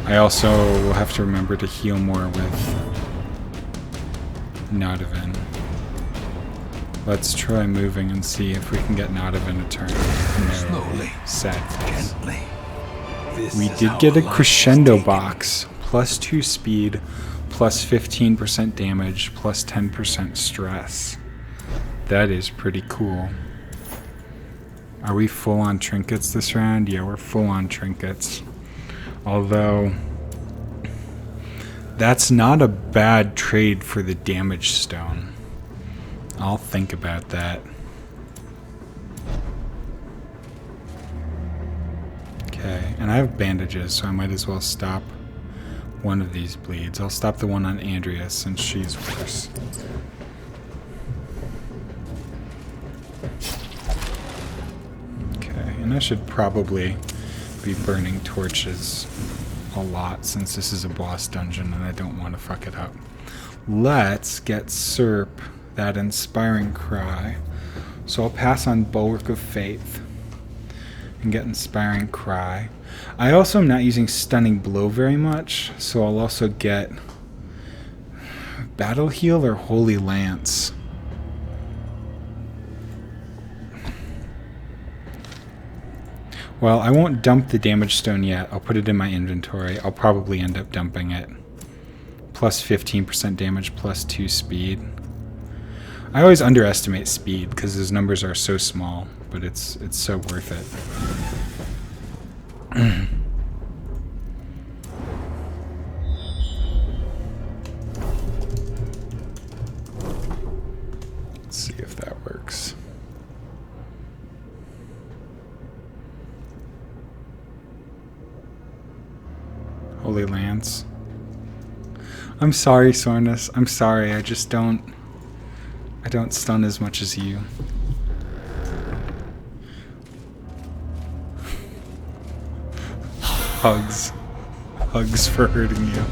I also will have to remember to heal more with Nodovan. Let's try moving and see if we can get out of an eternal. No. Slowly. Sad face. Gently. This We is did how get a life is crescendo taken. box. Plus 2 speed, plus 15% damage, plus 10% stress. That is pretty cool. Are we full on trinkets this round? Yeah, we're full on trinkets. Although, that's not a bad trade for the damage stone. I'll think about that. Okay, and I have bandages, so I might as well stop one of these bleeds. I'll stop the one on Andrea since she's worse. Okay, and I should probably be burning torches a lot since this is a boss dungeon and I don't want to fuck it up. Let's get Serp that inspiring cry. So I'll pass on Bulwark of Faith and get inspiring cry. I also am not using stunning blow very much, so I'll also get battle heal or holy lance. Well, I won't dump the damage stone yet. I'll put it in my inventory. I'll probably end up dumping it. Plus 15% damage, plus 2 speed. I always underestimate speed because those numbers are so small, but it's so worth it. Let's see if that works. Holy Lance. I'm sorry, Sornus. I'm sorry. I just don't stun as much as you. Hugs. Hugs for hurting you.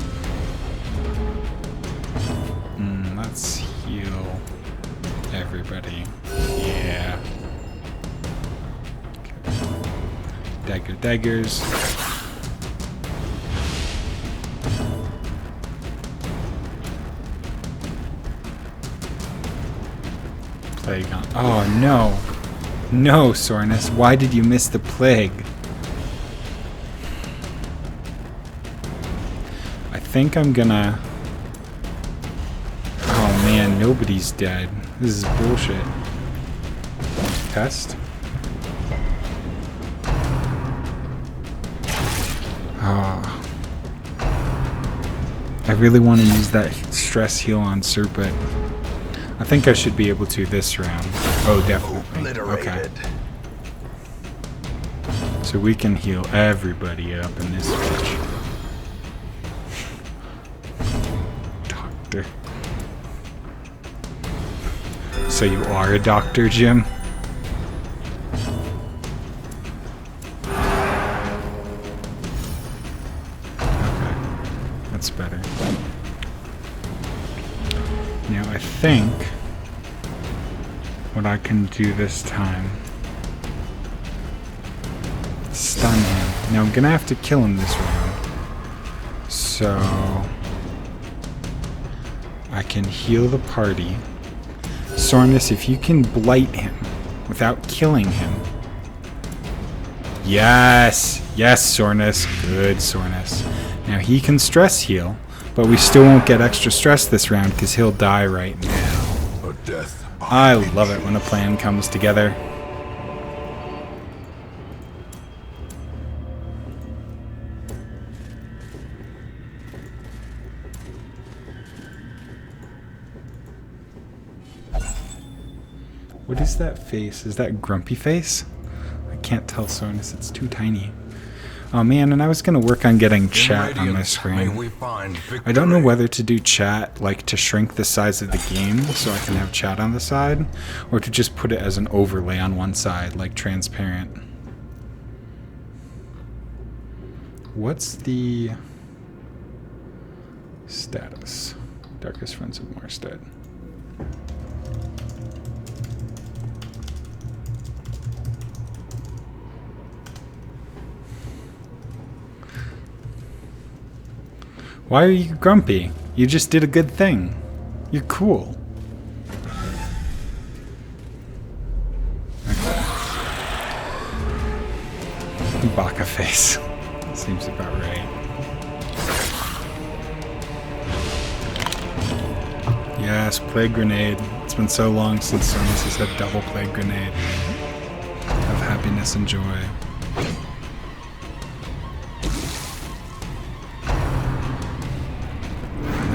Let's heal everybody. Yeah. Okay. Daggers. Plague on. Oh no. No, Sornus. Why did you miss the plague? I think I'm gonna... Oh man, nobody's dead. This is bullshit. Test? Oh. I really want to use that stress heal on Serpent. I think I should be able to this round. Oh, definitely. Okay. So we can heal everybody up in this bitch. Doctor. So you are a doctor, Jim? Okay. That's better. Now I think what I can do this time, stun him. Now I'm gonna have to kill him this round, so I can heal the party. Sornus, if you can blight him without killing him. Yes! Yes, Sornus. Good, Sornus. Now he can stress heal, but we still won't get extra stress this round because he'll die right now. A death. I love it when a plan comes together. What is that face? Is that grumpy face? I can't tell, Sornus. It's too tiny. Oh man, and I was gonna work on getting chat on my screen. I don't know whether to do chat, like to shrink the size of the game so I can have chat on the side, or to just put it as an overlay on one side, like transparent. What's the status? Darkest Friends of Morstead. Why are you grumpy? You just did a good thing. You're cool. Baka face. Seems about right. Yes, plague grenade. It's been so long since Sonos has had double plague grenade of happiness and joy.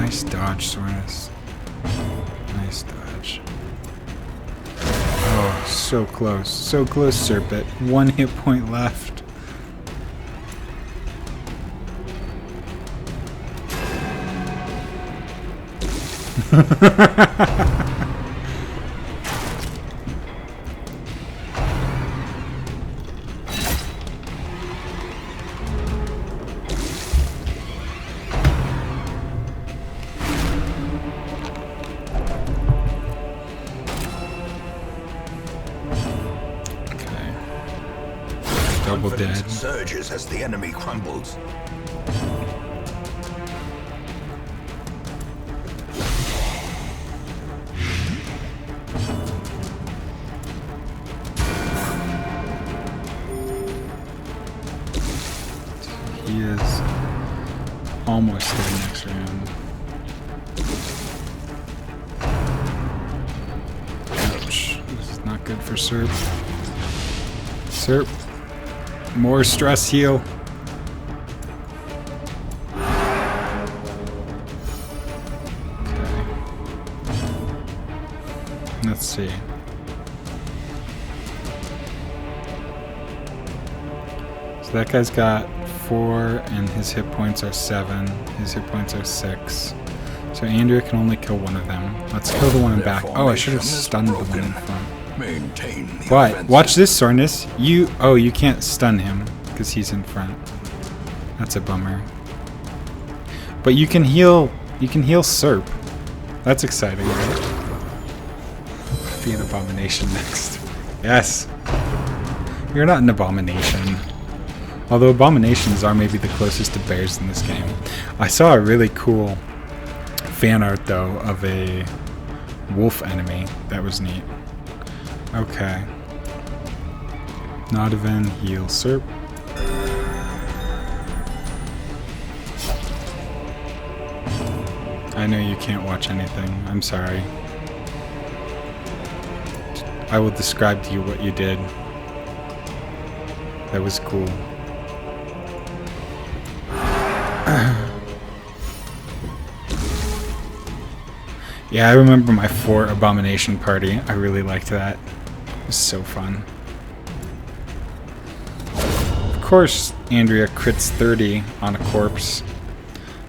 Nice dodge, Sonos. Nice dodge. Oh, so close. So close, Serpent. 1 hit point left. Double dead. Confidence surges as the enemy crumbles. He is almost there next round. Ouch. This is not good for Serp. Serp. More stress heal. Okay. Let's see. So that guy's got 4 and his hit points are 7. His hit points are 6. So Andrea can only kill one of them. Let's kill the one in back. Oh, I should have stunned the one in front. Maintain the But offensive. watch this, Sornus. You can't stun him because he's in front. That's a bummer. But you can heal Serp. That's exciting, right? Be an abomination next. Yes. You're not an abomination. Although abominations are maybe the closest to bears in this game. I saw a really cool fan art though of a wolf enemy. That was neat. Okay. Nodovan, heal Serp. I know you can't watch anything. I'm sorry. I will describe to you what you did. That was cool. Yeah, I remember my 4 abomination party. I really liked that. It was so fun. Of course, Andrea crits 30 on a corpse.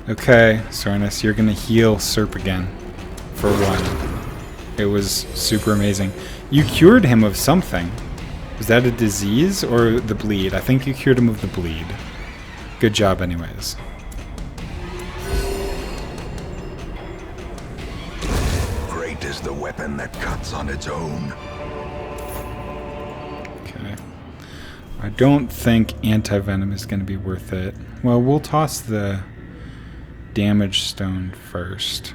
Okay, Sornus, you're gonna heal Serp again. For 1. It was super amazing. You cured him of something. Was that a disease or the bleed? I think you cured him of the bleed. Good job anyways. Great is the weapon that cuts on its own. Okay. I don't think anti-venom is going to be worth it. Well, we'll toss the damage stone first.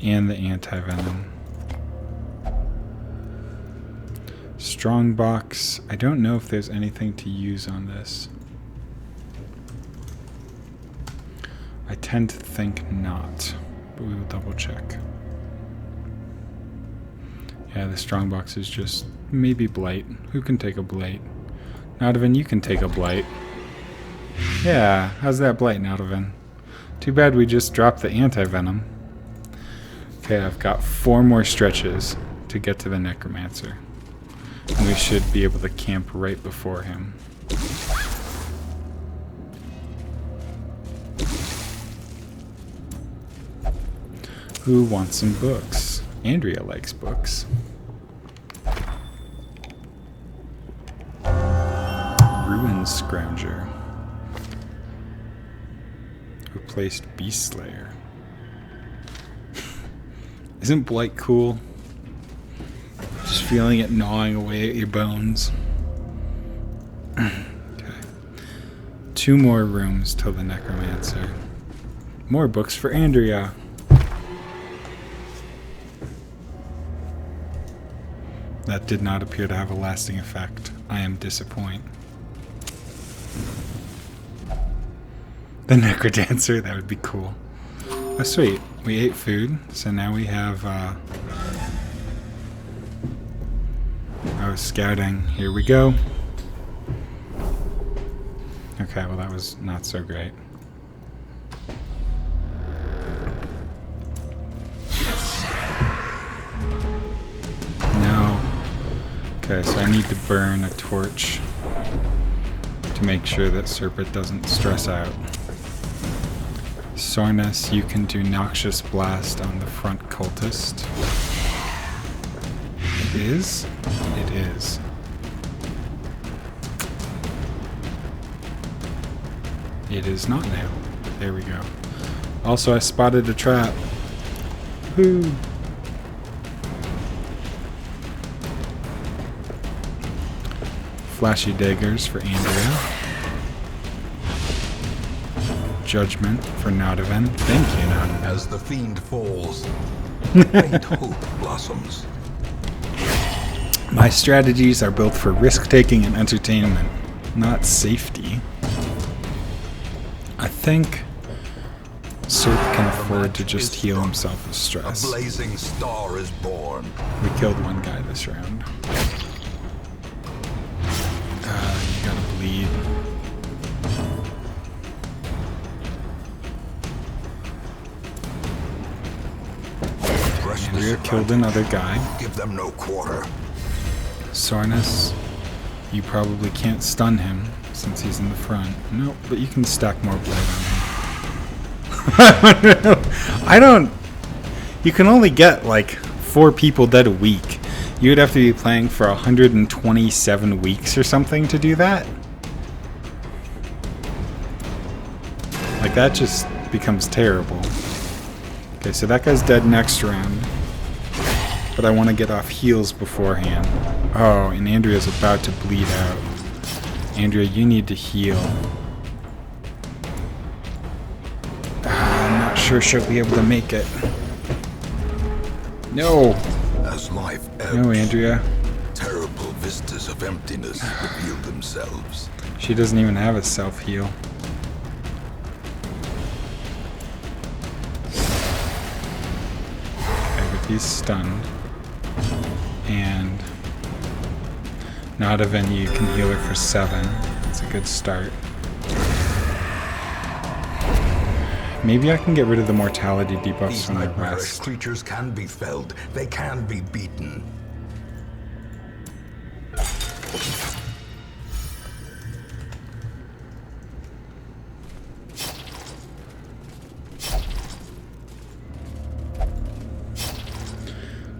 And the anti-venom. Strong box. I don't know if there's anything to use on this. I tend to think not, but we will double check. Yeah, the strong box is just maybe blight. Who can take a blight? Nodovan, you can take a blight. Yeah, how's that blight, Nodovan? Too bad we just dropped the anti-venom. Okay, I've got 4 more stretches to get to the necromancer. And we should be able to camp right before him. Who wants some books? Andrea likes books. Ruin Scrounger. Replaced Beast Slayer. Isn't blight cool? Just feeling it gnawing away at your bones. Okay. 2 more rooms till the necromancer. More books for Andrea. That did not appear to have a lasting effect. I am disappointed. The Necrodancer, that would be cool. Oh, sweet. We ate food, so now we have, oh, scouting. Here we go. Okay, well that was not so great. No. Okay, so I need to burn a torch to make sure that Serpent doesn't stress out. Sornus, you can do Noxious Blast on the front cultist. It is? It is. It is not now. There we go. Also, I spotted a trap. Woo! Flashy daggers for Andrea. Judgment for Nodovan. Thank you, Nodovan. As the fiend falls, faint hope blossoms. My strategies are built for risk-taking and entertainment, not safety. I think Serp can afford to just heal himself with A stress. blazing star is born. We killed one guy this round. You gotta bleed. Andrea killed another guy. Give them no quarter. Sornus, you probably can't stun him since he's in the front. Nope, but you can stack more blade on him. I don't... You can only get like 4 people dead a week. You would have to be playing for 127 weeks or something to do that. Like, that just becomes terrible. Okay, so that guy's dead next round. But I want to get off heals beforehand. Oh, and Andrea's about to bleed out. Andrea, you need to heal. I'm not sure she'll be able to make it. No! As life ebbs, No, Andrea. terrible vistas of emptiness reveal themselves. She doesn't even have a self-heal. Okay, but he's stunned. And Nodovan, you can heal her for 7. That's a good start. Maybe I can get rid of the mortality debuffs These from the nightmarish rest. creatures can be felled. They can be beaten.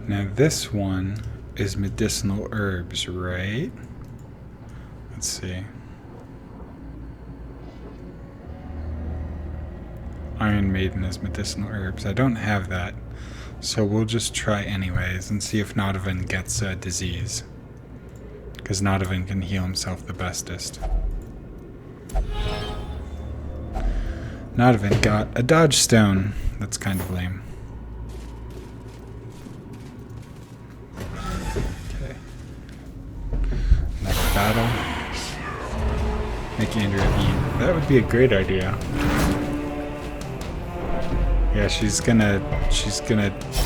Now this one is medicinal herbs, right? Let's see. Iron Maiden is medicinal herbs. I don't have that, so we'll just try anyways and see if Nodovan gets a disease. Because Nodovan can heal himself the bestest. Nodovan got a dodge stone. That's kind of lame. Okay. Next battle. Make Andrea eat. That would be a great idea. Yeah, she's gonna,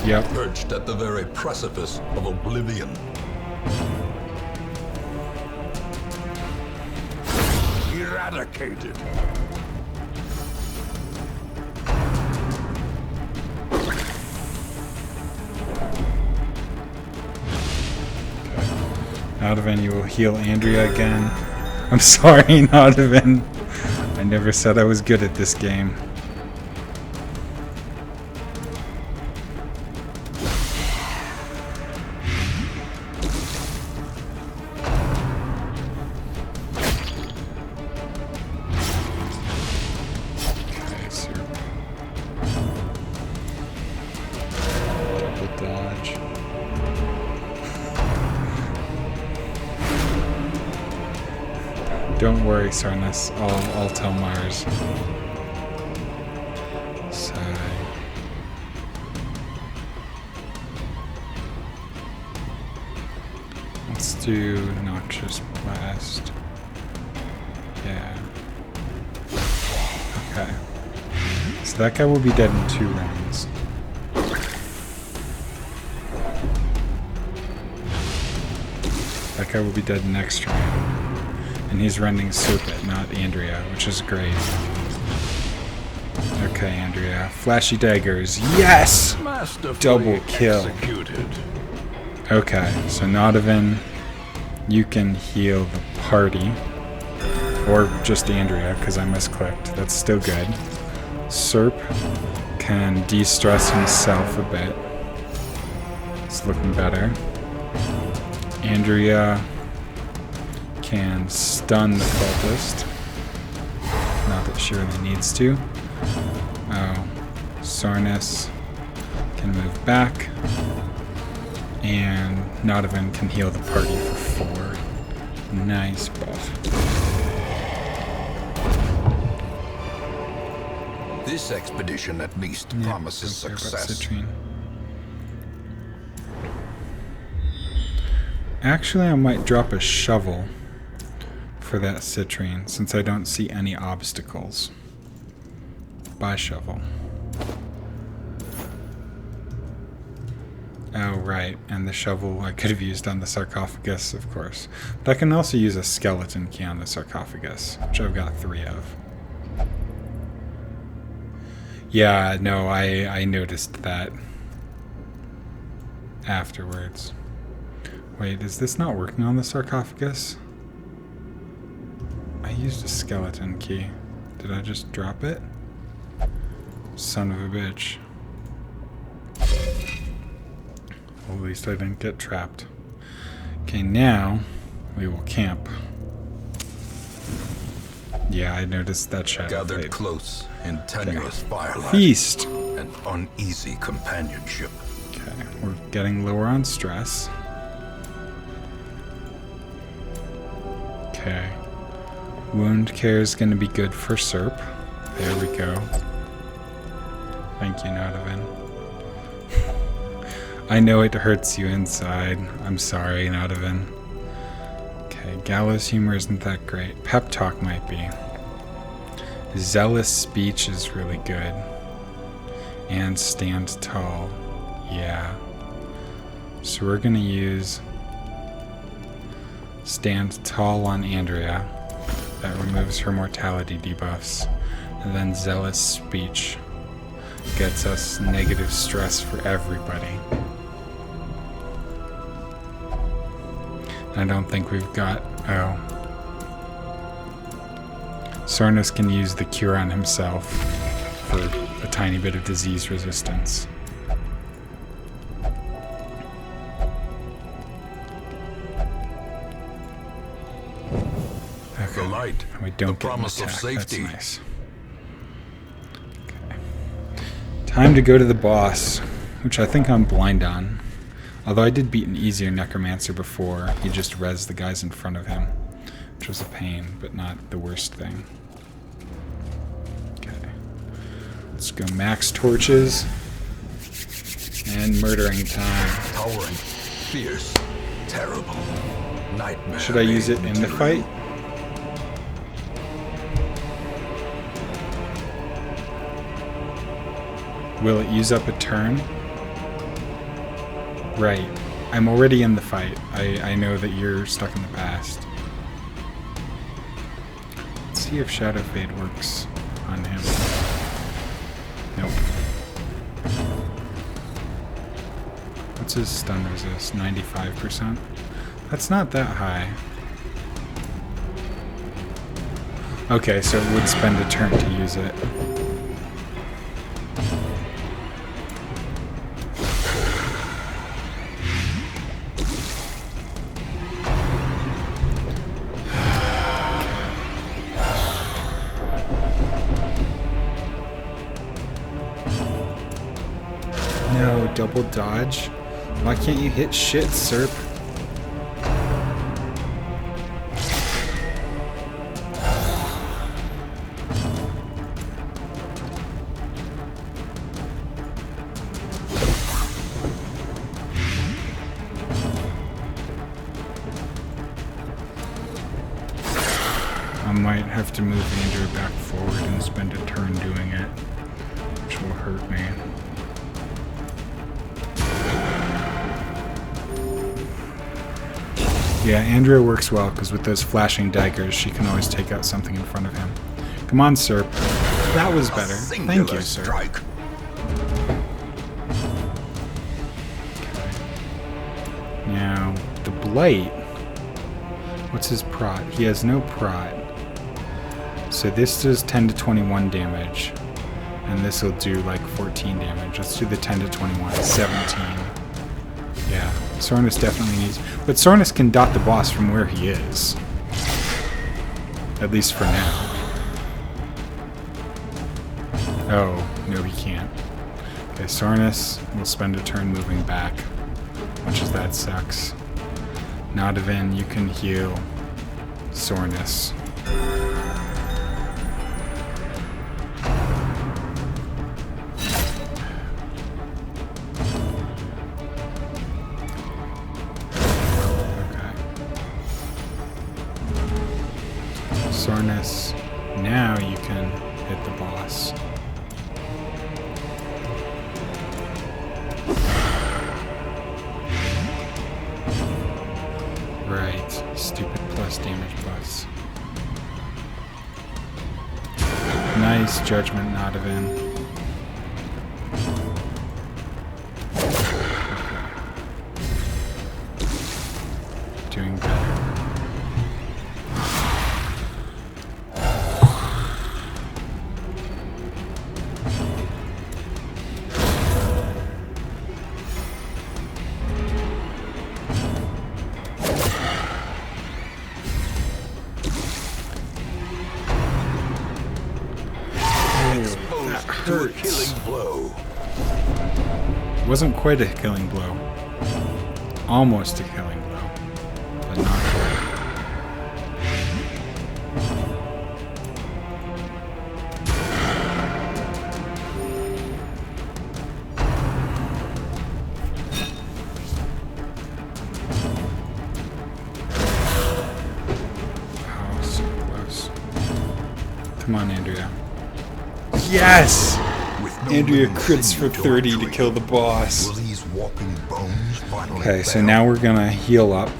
yep. Perched at the very precipice of oblivion. Eradicated. Nodovan, you will heal Andrea again. I'm sorry, Nodovan. I never said I was good at this game. Okay, so double dodge. Don't worry, Sarnus. I'll tell Mars. Sigh. do Noxious Blast. Yeah. Okay. So that guy will be dead in 2 rounds. That guy will be dead next round. And he's running Serpent, not Andrea, which is great. Okay, Andrea. Flashy daggers. Yes! Double kill. Executed. Okay, so Nodovan, you can heal the party. Or just Andrea, because I misclicked. That's still good. Serp can de-stress himself a bit. It's looking better. Andrea can stun the cultist. Not that she really needs to. Oh, Sornus can move back. And Nodovan can heal the party for 4. Nice buff. This expedition at least promises don't care about success. citrine. Actually, I might drop a shovel for that citrine, since I don't see any obstacles. Bye, shovel. Oh, right, and the shovel I could have used on the sarcophagus, of course. But I can also use a skeleton key on the sarcophagus, which I've got 3 of. Yeah, no, I noticed that afterwards. Wait, is this not working on the sarcophagus? I used a skeleton key. Did I just drop it? Son of a bitch. Well, at least I didn't get trapped. Okay, now we will camp. Yeah, I noticed that shadow Gathered fade. close in tenuous firelight. Feast! And uneasy companionship. Okay, we're getting lower on stress. Okay. Wound care is going to be good for Serp. There we go. Thank you, Nodovan. I know it hurts you inside. I'm sorry, Nodovan. Okay, Gallows humor isn't that great. Pep talk might be. Zealous speech is really good. And stand tall. Yeah. So we're going to use stand tall on Andrea. That removes her mortality debuffs. And then zealous speech gets us negative stress for everybody. I don't think we've got... Oh. Sornus can use the cure on himself for a tiny bit of disease resistance. The light, We don't the get an promise of attack. safety. That's nice. Okay. Time to go to the boss, which I think I'm blind on. Although I did beat an easier necromancer before, he just rezzed the guys in front of him, which was a pain, but not the worst thing. Okay. Let's go max torches and murdering time. Towering, fierce, terrible, nightmare. Should I use it in the fight? Will it use up a turn? Right. I'm already in the fight. I know that you're stuck in the past. Let's see if Shadow Fade works on him. Nope. What's his stun resist? 95%? That's not that high. Okay, so it would spend a turn to use it. No, double dodge? Why can't you hit shit, Serp? have to move Andrew back forward and spend a turn doing it, which will hurt me. Yeah, Andrea works well because with those flashing daggers, she can always take out something in front of him. Come on, sir. That was better. Thank you, sir. Strike. Now, the Blight. What's his prot? He has no prot. So this does 10 to 21 damage. And this will do like 14 damage. Let's do the 10 to 21. 17. Yeah, Sornus definitely needs... But Sornus can dot the boss from where he is. At least for now. Oh, no he can't. Okay, Sornus will spend a turn moving back. Much as that sucks. Nodavin, you can heal Sornus. Sornus, now you can hit the boss. Right, stupid plus damage buffs. Nice judgment, Nodavin. Doing better. To a killing blow. Wasn't quite a killing blow. Almost a killing blow, but not quite. Oh, so close. Come on, Andrea. Yes! With no Andrea living crits sinew for 30 to actuate kill the boss. Will these walking bones finally Okay, so fail? now we're gonna heal up.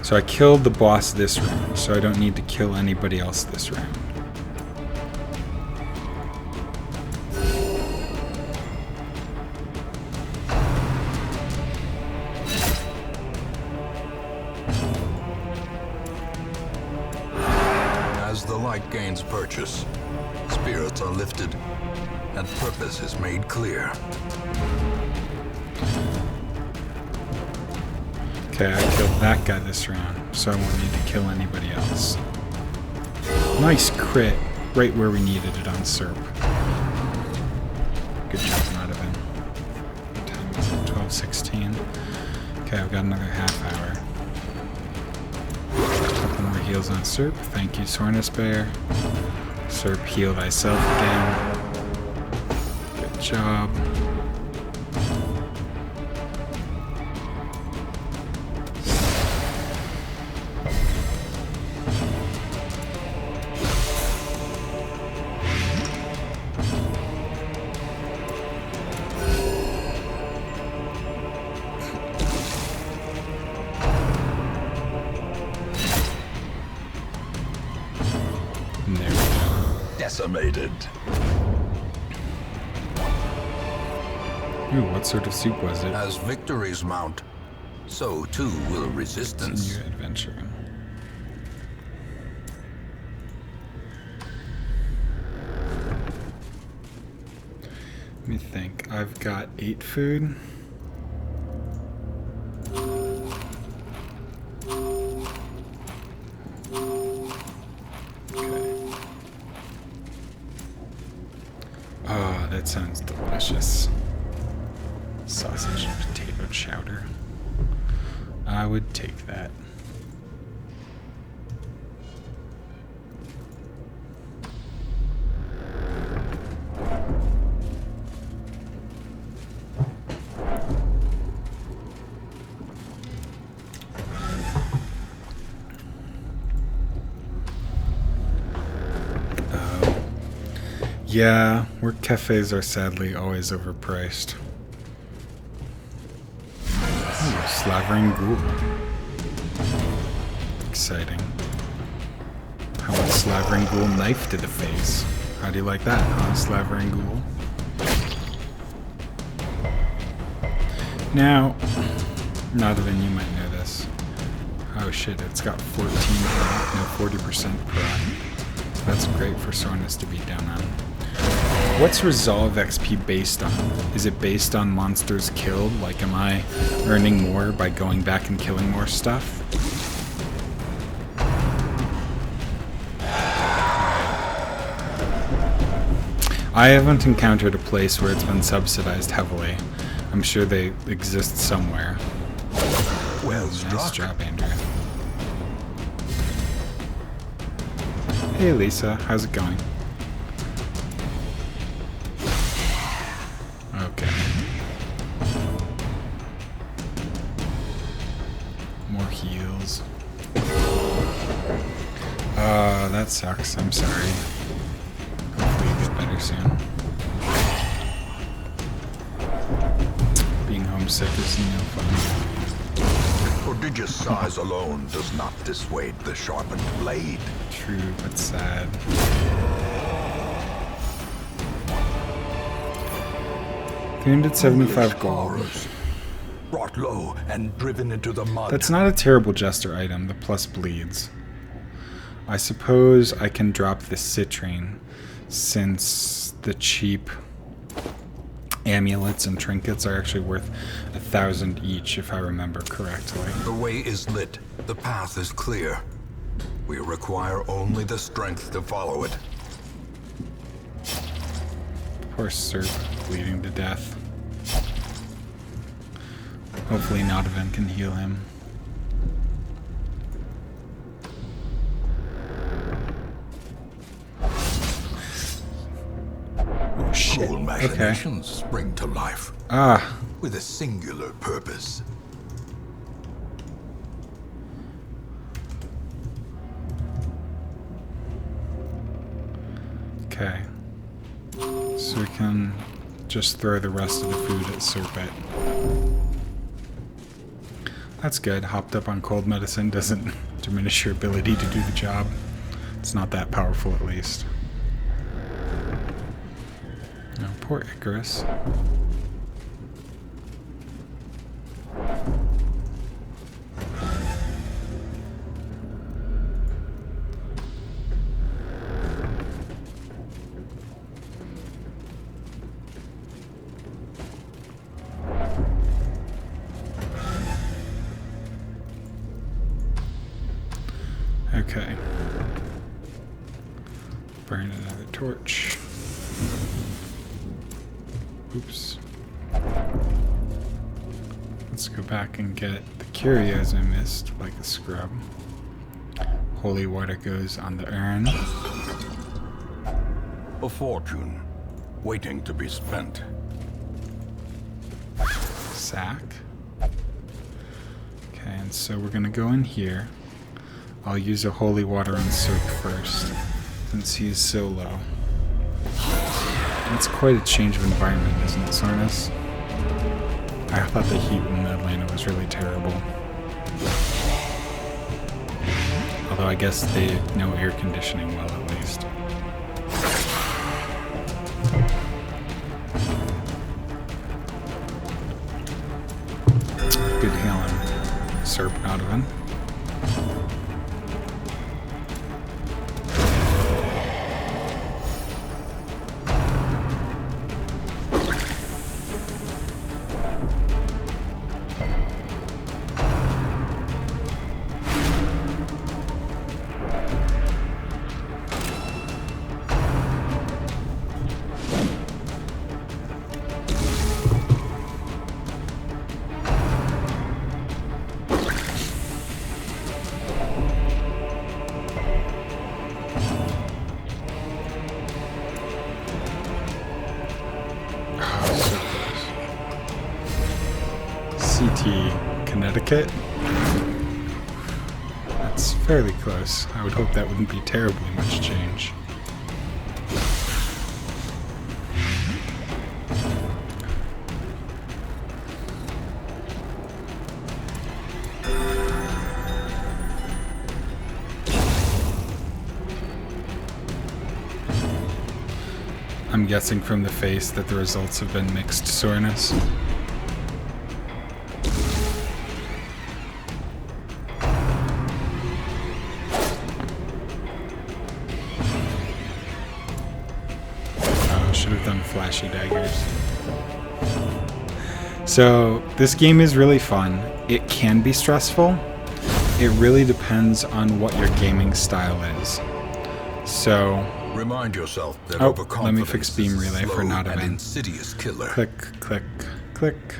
So I killed the boss this round, so I don't need to kill anybody else this round. As the light gains purchase, spirits are lifted, and purpose is made clear. Okay, I killed that guy this round, so I won't need to kill anybody else. Nice crit, right where we needed it on Serp. Good job, Nodavin. What time is it? 12:16. Okay, I've got another half hour. Couple more heals on Serp. Thank you, Sornus Bear. Serp, heal thyself again. Good job. And there we go. Decimated. Ooh, what sort of soup was it? As victories mount, so too will resistance. Continue adventuring. Let me think. I've got 8 food. Okay. Oh, that sounds delicious. Sausage and potato chowder. I would take that. Yeah, work cafes are sadly always overpriced. Ooh, slavering ghoul. Exciting. How about slavering ghoul knife to the face? How do you like that, huh, slavering ghoul? Now, not even you might know this. Oh shit, it's got 40% prime. That's great for soreness to beat down on. What's resolve XP based on? Is it based on monsters killed? Like, am I earning more by going back and killing more stuff? I haven't encountered a place where it's been subsidized heavily. I'm sure they exist somewhere. Well Nice struck. job, Andrew. Hey Lisa, how's it going? Okay. More heals. That sucks. I'm sorry. Hopefully you get better soon. Being homesick is no fun. Prodigious size alone does not dissuade the sharpened blade. True, but sad. $375 gold. Horrors. Brought low and driven into the mud. That's not a terrible jester item, the plus bleeds. I suppose I can drop the citrine, since the cheap amulets and trinkets are actually worth 1,000 each, if I remember correctly. The way is lit. The path is clear. We require only the strength to follow it. Poor Serp, bleeding to death. Hopefully Nodovan can heal him. Oh shit, Cruel okay. machinations spring to life Ah, with a singular purpose. okay. So we can just throw the rest of the food at Serpent. That's good. Hopped up on cold medicine doesn't diminish your ability to do the job. It's not that powerful, at least. No, poor Icarus. Okay. Burn another torch. Oops. Let's go back and get the curios I missed, like a scrub. Holy water goes on the urn. A fortune, waiting to be spent. Sack. Okay, and so we're gonna go in here. I'll use a holy water on Soap first, since he's so low. It's quite a change of environment, isn't it, Sarnas? I thought the heat in Atlanta was really terrible. Although I guess they know air conditioning well, at least. Good healing, Serp Nodovan. Connecticut. That's fairly close. I would hope that wouldn't be terribly much change. I'm guessing from the face that the results have been mixed soreness. Oh, should have done flashy daggers. So, this game is really fun. It can be stressful. It really depends on what your gaming style is. So, Remind yourself that let overconfidence me fix beam is a relay for slow not and event. insidious killer. Click, click, click.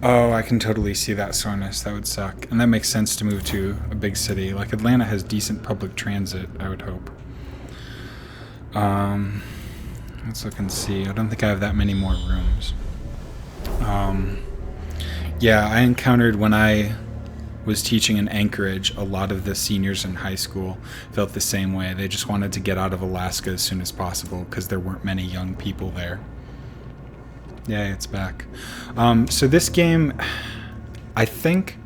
Oh, I can totally see that soreness. That would suck. And that makes sense to move to a big city. Like Atlanta has decent public transit, I would hope. Let's look and see. I don't think I have that many more rooms. Yeah, I encountered when I was teaching in Anchorage, a lot of the seniors in high school felt the same way. They just wanted to get out of Alaska as soon as possible because there weren't many young people there. Yay, it's back. So this game, I think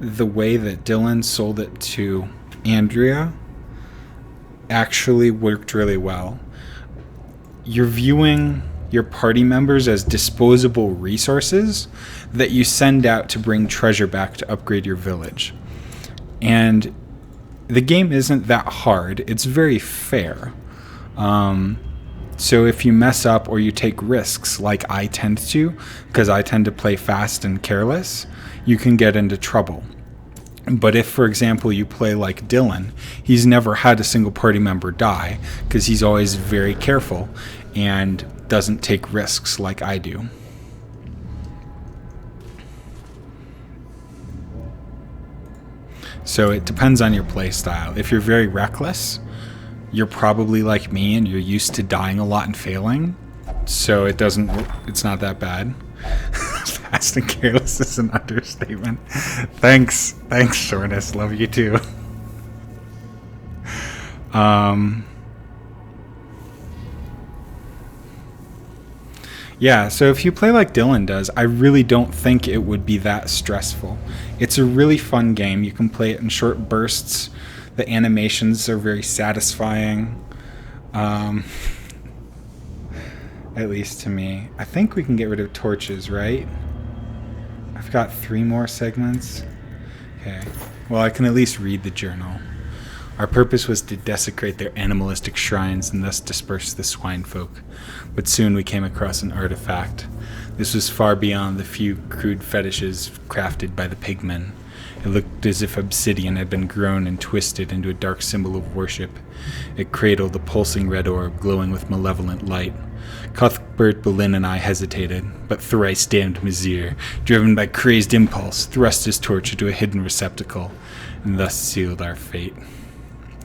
the way that Dylan sold it to Andrea actually worked really well. You're viewing your party members as disposable resources that you send out to bring treasure back to upgrade your village. And the game isn't that hard. It's very fair. So if you mess up or you take risks, like I tend to, because I tend to play fast and careless, you can get into trouble. But if, for example, you play like Dylan, he's never had a single party member die because he's always very careful and doesn't take risks like I do. So it depends on your play style. If you're very reckless, you're probably like me and you're used to dying a lot and failing, so it's not that bad. Fast and careless is an understatement. Thanks, Shortest. Love you too. Yeah, so if you play like Dylan does, I really don't think it would be that stressful. It's a really fun game. You can play it in short bursts. The animations are very satisfying. At least to me. I think we can get rid of torches, right? I've got 3 more segments. Okay. Well, I can at least read the journal. Our purpose was to desecrate their animalistic shrines and thus disperse the swine folk. But soon we came across an artifact. This was far beyond the few crude fetishes crafted by the pigmen. It looked as if obsidian had been grown and twisted into a dark symbol of worship. It cradled a pulsing red orb glowing with malevolent light. Cuthbert Boleyn and I hesitated, but thrice damned Mizir, driven by crazed impulse, thrust his torch into a hidden receptacle, and thus sealed our fate.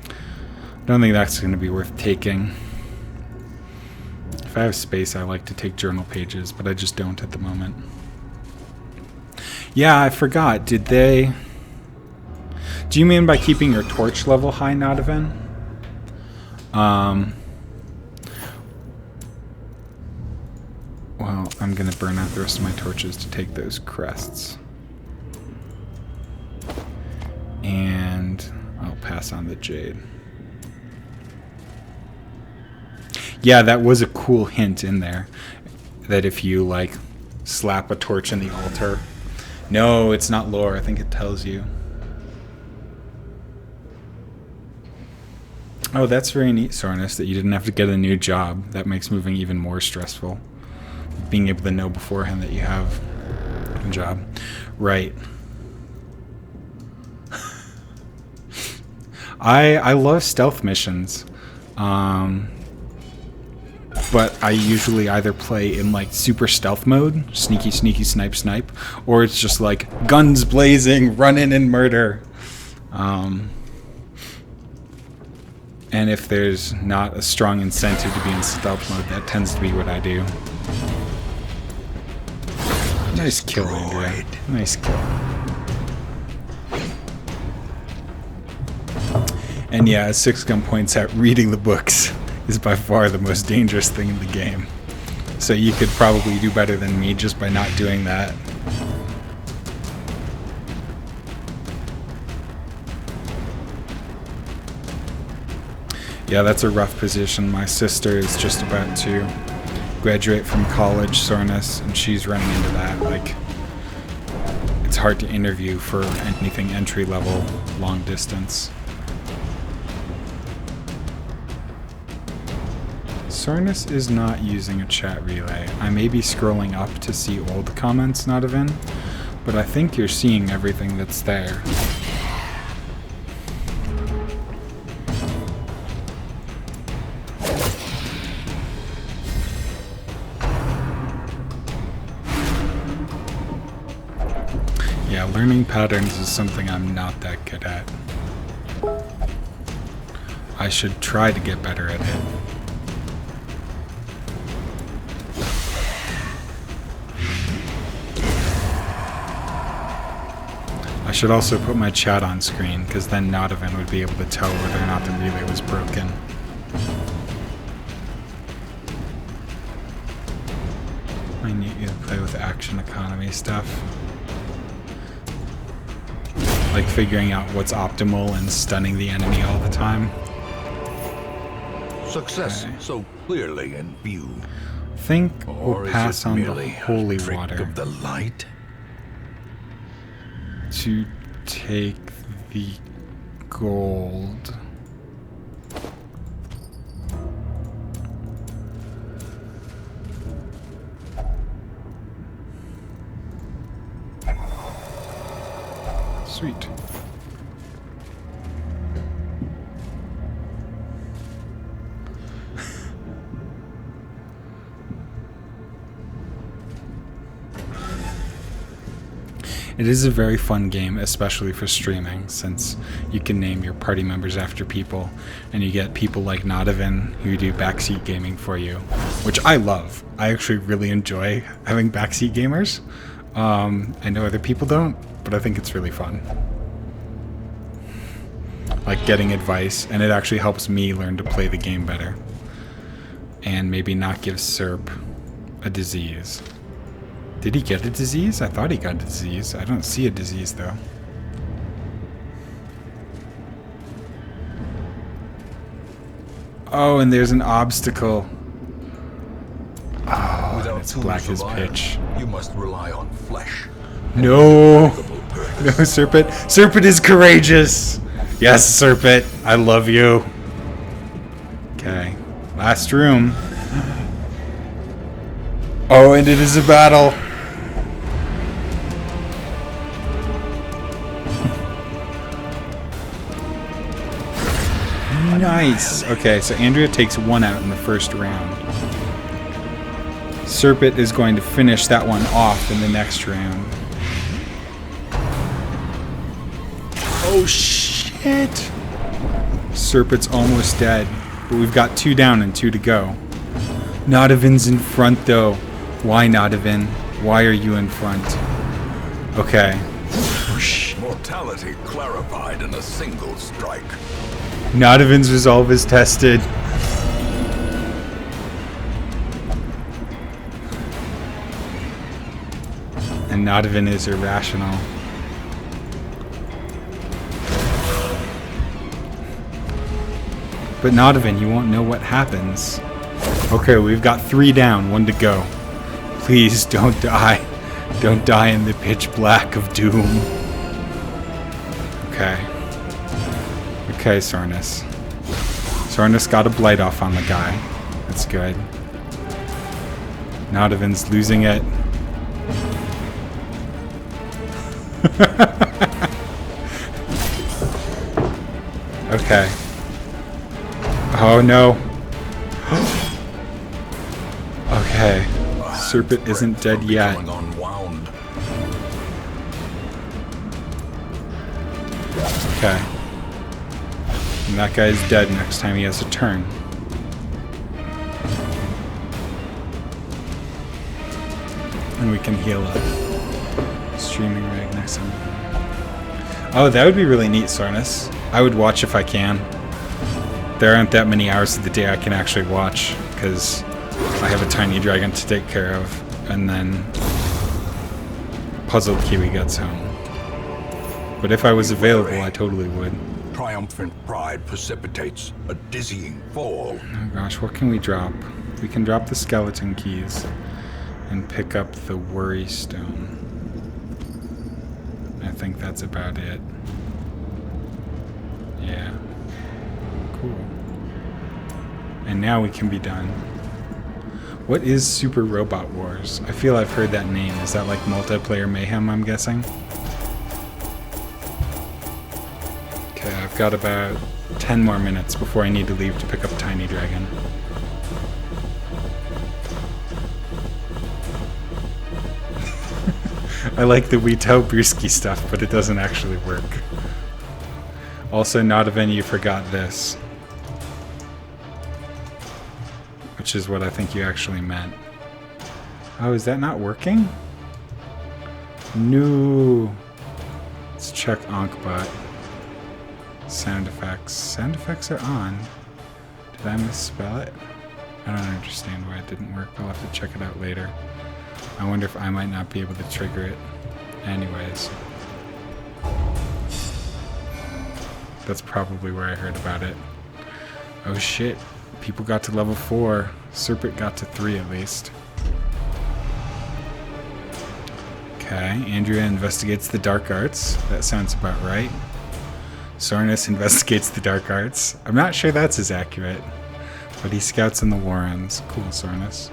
I don't think that's going to be worth taking. If I have space, I like to take journal pages, but I just don't at the moment. Yeah, I forgot. Do you mean by keeping your torch level high, Nodovan? Well, I'm going to burn out the rest of my torches to take those crests. And I'll pass on the jade. Yeah, that was a cool hint in there. That if you, like, slap a torch in the altar... No, it's not lore. I think it tells you. Oh, that's very neat, Sornus, that you didn't have to get a new job. That makes moving even more stressful. Being able to know beforehand that you have a job. Right. I love stealth missions. But I usually either play in like super stealth mode, sneaky, sneaky, snipe, snipe, or it's just like guns blazing, run in and murder. And if there's not a strong incentive to be in stealth mode, that tends to be what I do. Nice kill, Andrea. Nice kill. And yeah, as Six Gun points out, reading the books is by far the most dangerous thing in the game. So you could probably do better than me just by not doing that. Yeah, that's a rough position. My sister is just about to graduate from college, Soreness, and she's running into that. Like, it's hard to interview for anything entry level, long distance. Soreness is not using a chat relay. I may be scrolling up to see old comments not have in, but I think you're seeing everything that's there. Yeah, learning patterns is something I'm not that good at. I should try to get better at it. I should also put my chat on screen, because then Nodovan would be able to tell whether or not the relay was broken. I need you to play with action economy stuff. Like figuring out what's optimal and stunning the enemy all the time. Success Okay. so clearly in view. Think Or we'll is pass it on the merely holy a trick water of the light? to take the gold. Sweet. It is a very fun game, especially for streaming, since you can name your party members after people, and you get people like Nodovan who do backseat gaming for you, which I love. I actually really enjoy having backseat gamers. I know other people don't, but I think it's really fun. Like getting advice, and it actually helps me learn to play the game better. And maybe not give Serp a disease. Did he get a disease? I thought he got a disease. I don't see a disease, though. Oh, and there's an obstacle. Oh, and Without it's tools black as of iron, pitch. You must rely on flesh. No! Valuable No, purpose. Serpent. Serpent is courageous! Yes, Serpent. I love you. Okay. Last room. Oh, and it is a battle. Nice. Okay, so Andrea takes one out in the first round. Serpent is going to finish that one off in the next round. Oh shit! Serpent's almost dead, but we've got 2 down and 2 to go. Nodovan's in front though. Why, Nodovan? Why are you in front? Okay. Whoosh. Mortality clarified in a single strike. Nodovan's resolve is tested. And Nodovan is irrational. But Nodovan, you won't know what happens. Okay, we've got 3 down, 1 to go. Please don't die. Don't die in the pitch black of doom. Okay. Okay, Sornus. Sornus got a blight off on the guy. That's good. Nodovan's losing it. Okay. Oh no. Okay. Serpent isn't dead yet. Becoming unwound. Okay. And that guy's dead next time he has a turn. And we can heal up. Streaming right next time. Oh, that would be really neat, Sornus. I would watch if I can. There aren't that many hours of the day I can actually watch, because I have a tiny dragon to take care of, and then Puzzled Kiwi gets home. But if I was available, I totally would. Triumphant pride precipitates a dizzying fall. Oh gosh, what can we drop? We can drop the skeleton keys and pick up the worry stone. I think that's about it. Yeah. Cool. And now we can be done. What is Super Robot Wars? I feel I've heard that name. Is that like multiplayer mayhem, I'm guessing? Okay, I've got about 10 more minutes before I need to leave to pick up Tiny Dragon. I like the We Tell Bruski stuff, but it doesn't actually work. Also, not a venue forgot this. Which is what I think you actually meant. Oh, is that not working? No. Let's check Ankbot. Sound effects. Sound effects are on. Did I misspell it? I don't understand why it didn't work. I'll have to check it out later. I wonder if I might not be able to trigger it. Anyways. That's probably where I heard about it. Oh shit. People got to level 4. Serpent got to 3 at least. Okay, Andrea investigates the dark arts. That sounds about right. Sornus investigates the dark arts. I'm not sure that's as accurate, but he scouts in the Warrens. Cool, Sornus.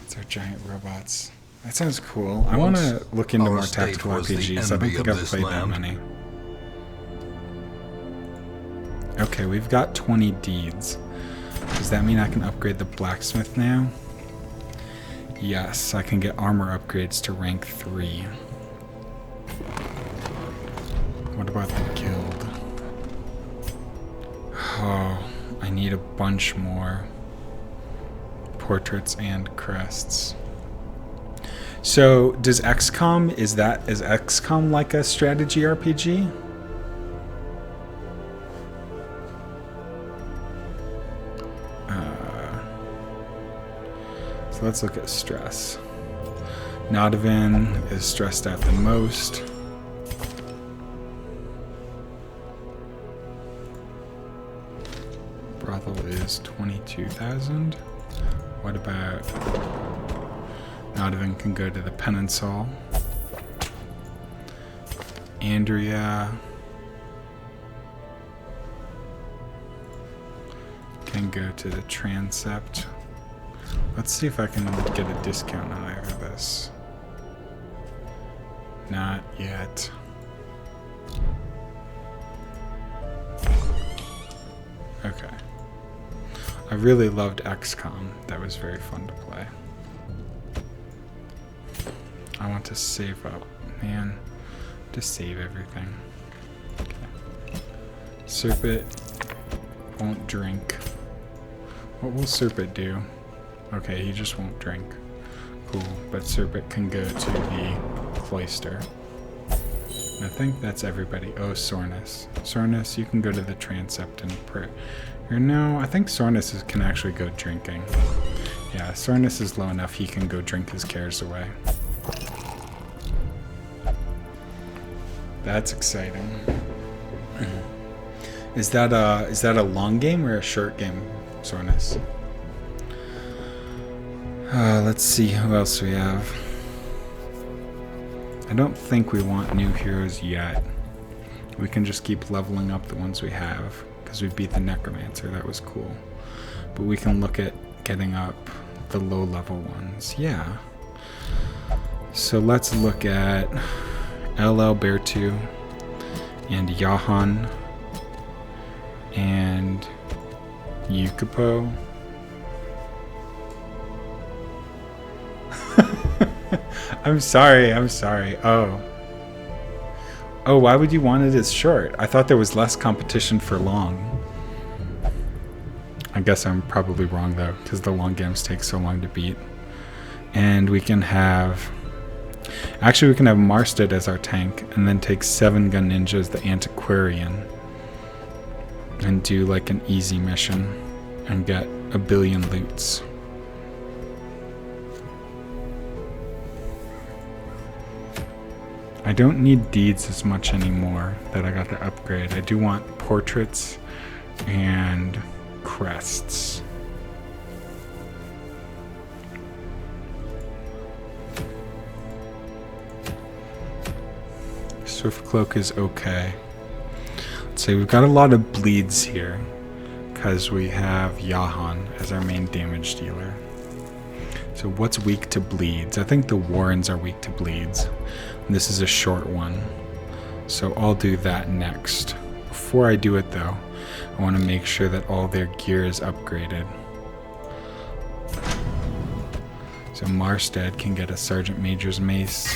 It's our giant robots. That sounds cool. I want to look into our more state tactical was the RPGs. I don't envy think of I've this played that land. many. Okay, we've got 20 deeds. Does that mean I can upgrade the blacksmith now? Yes, I can get armor upgrades to rank 3. What about the guild? Oh, I need a bunch more portraits and crests. So, does XCOM, is XCOM like a strategy RPG? So let's look at stress. Nodovin is stressed out the most. Brothel is 22,000. What about... Nodovin can go to the Penance Hall. Andrea can go to the Transept. Let's see if I can get a discount on either of this. Not yet. Okay. I really loved XCOM. That was very fun to play. I want to save up. Man, just save everything. Okay. Serpent won't drink. What will Serpent do? Okay, he just won't drink. Cool, but Serpent can go to the cloister. I think that's everybody. Oh, Sornus. Sornus, you can go to the Transept and pray. Or no, I think Sornus can actually go drinking. Yeah, Sornus is low enough he can go drink his cares away. That's exciting. Is that a long game or a short game, Sornus? Let's see who else we have. I don't think we want new heroes yet. We can just keep leveling up the ones we have, because we beat the Necromancer. That was cool. But we can look at getting up the low level ones. Yeah. So let's look at LL Bertu and Yahan and Yukipo. I'm sorry. Oh, why would you want it as short? I thought there was less competition for long. I guess I'm probably wrong though, because the long games take so long to beat. And we can have... Actually, we can have Marsted as our tank, and then take 7 Gun Ninjas, the Antiquarian, and do like an easy mission, and get 1 billion loots. I don't need deeds as much anymore that I got to upgrade. I do want portraits and crests. Swift Cloak is okay. Let's say we've got a lot of bleeds here because we have Yahan as our main damage dealer. So what's weak to bleeds? I think the Warrens are weak to bleeds. This is a short one, so I'll do that next. Before I do it though, I want to make sure that all their gear is upgraded. So Marstead can get a Sergeant Major's mace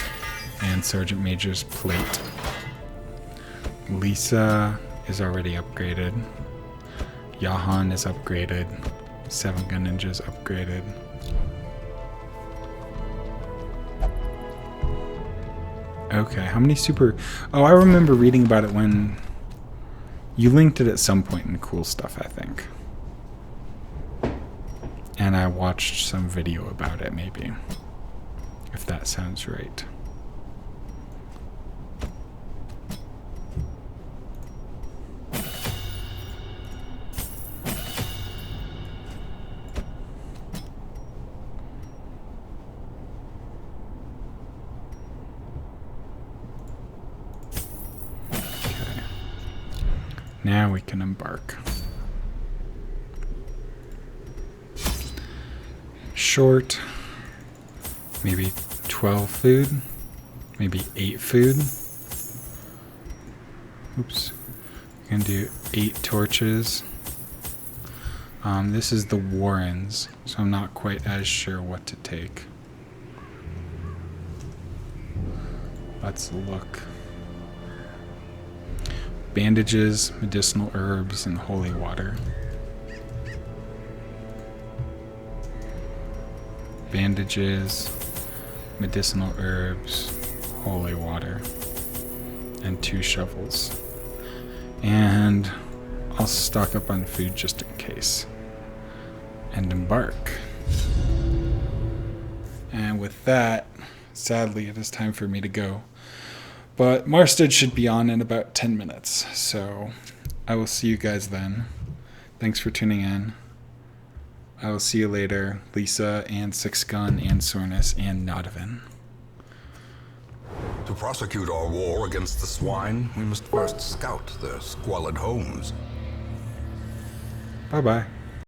and Sergeant Major's plate. Lisa is already upgraded. Yahan is upgraded. 7-Gun Ninja is upgraded. Okay, how many super... Oh, I remember reading about it when... You linked it at some point in Cool Stuff, I think. And I watched some video about it, maybe. If that sounds right. Now we can embark. Short, maybe 12 food, maybe 8 food. Oops. We can do 8 torches. This is the Warrens, so I'm not quite as sure what to take. Let's look. Bandages, medicinal herbs, and holy water. Bandages, medicinal herbs, holy water, and 2 shovels. And I'll stock up on food just in case. And embark. And with that, sadly, it is time for me to go. But Marstead should be on in about 10 minutes, so I will see you guys then. Thanks for tuning in. I will see you later, Lisa and 6-Gun and Sornus and Nodovin. To prosecute our war against the swine, we must first scout their squalid homes. Bye-bye.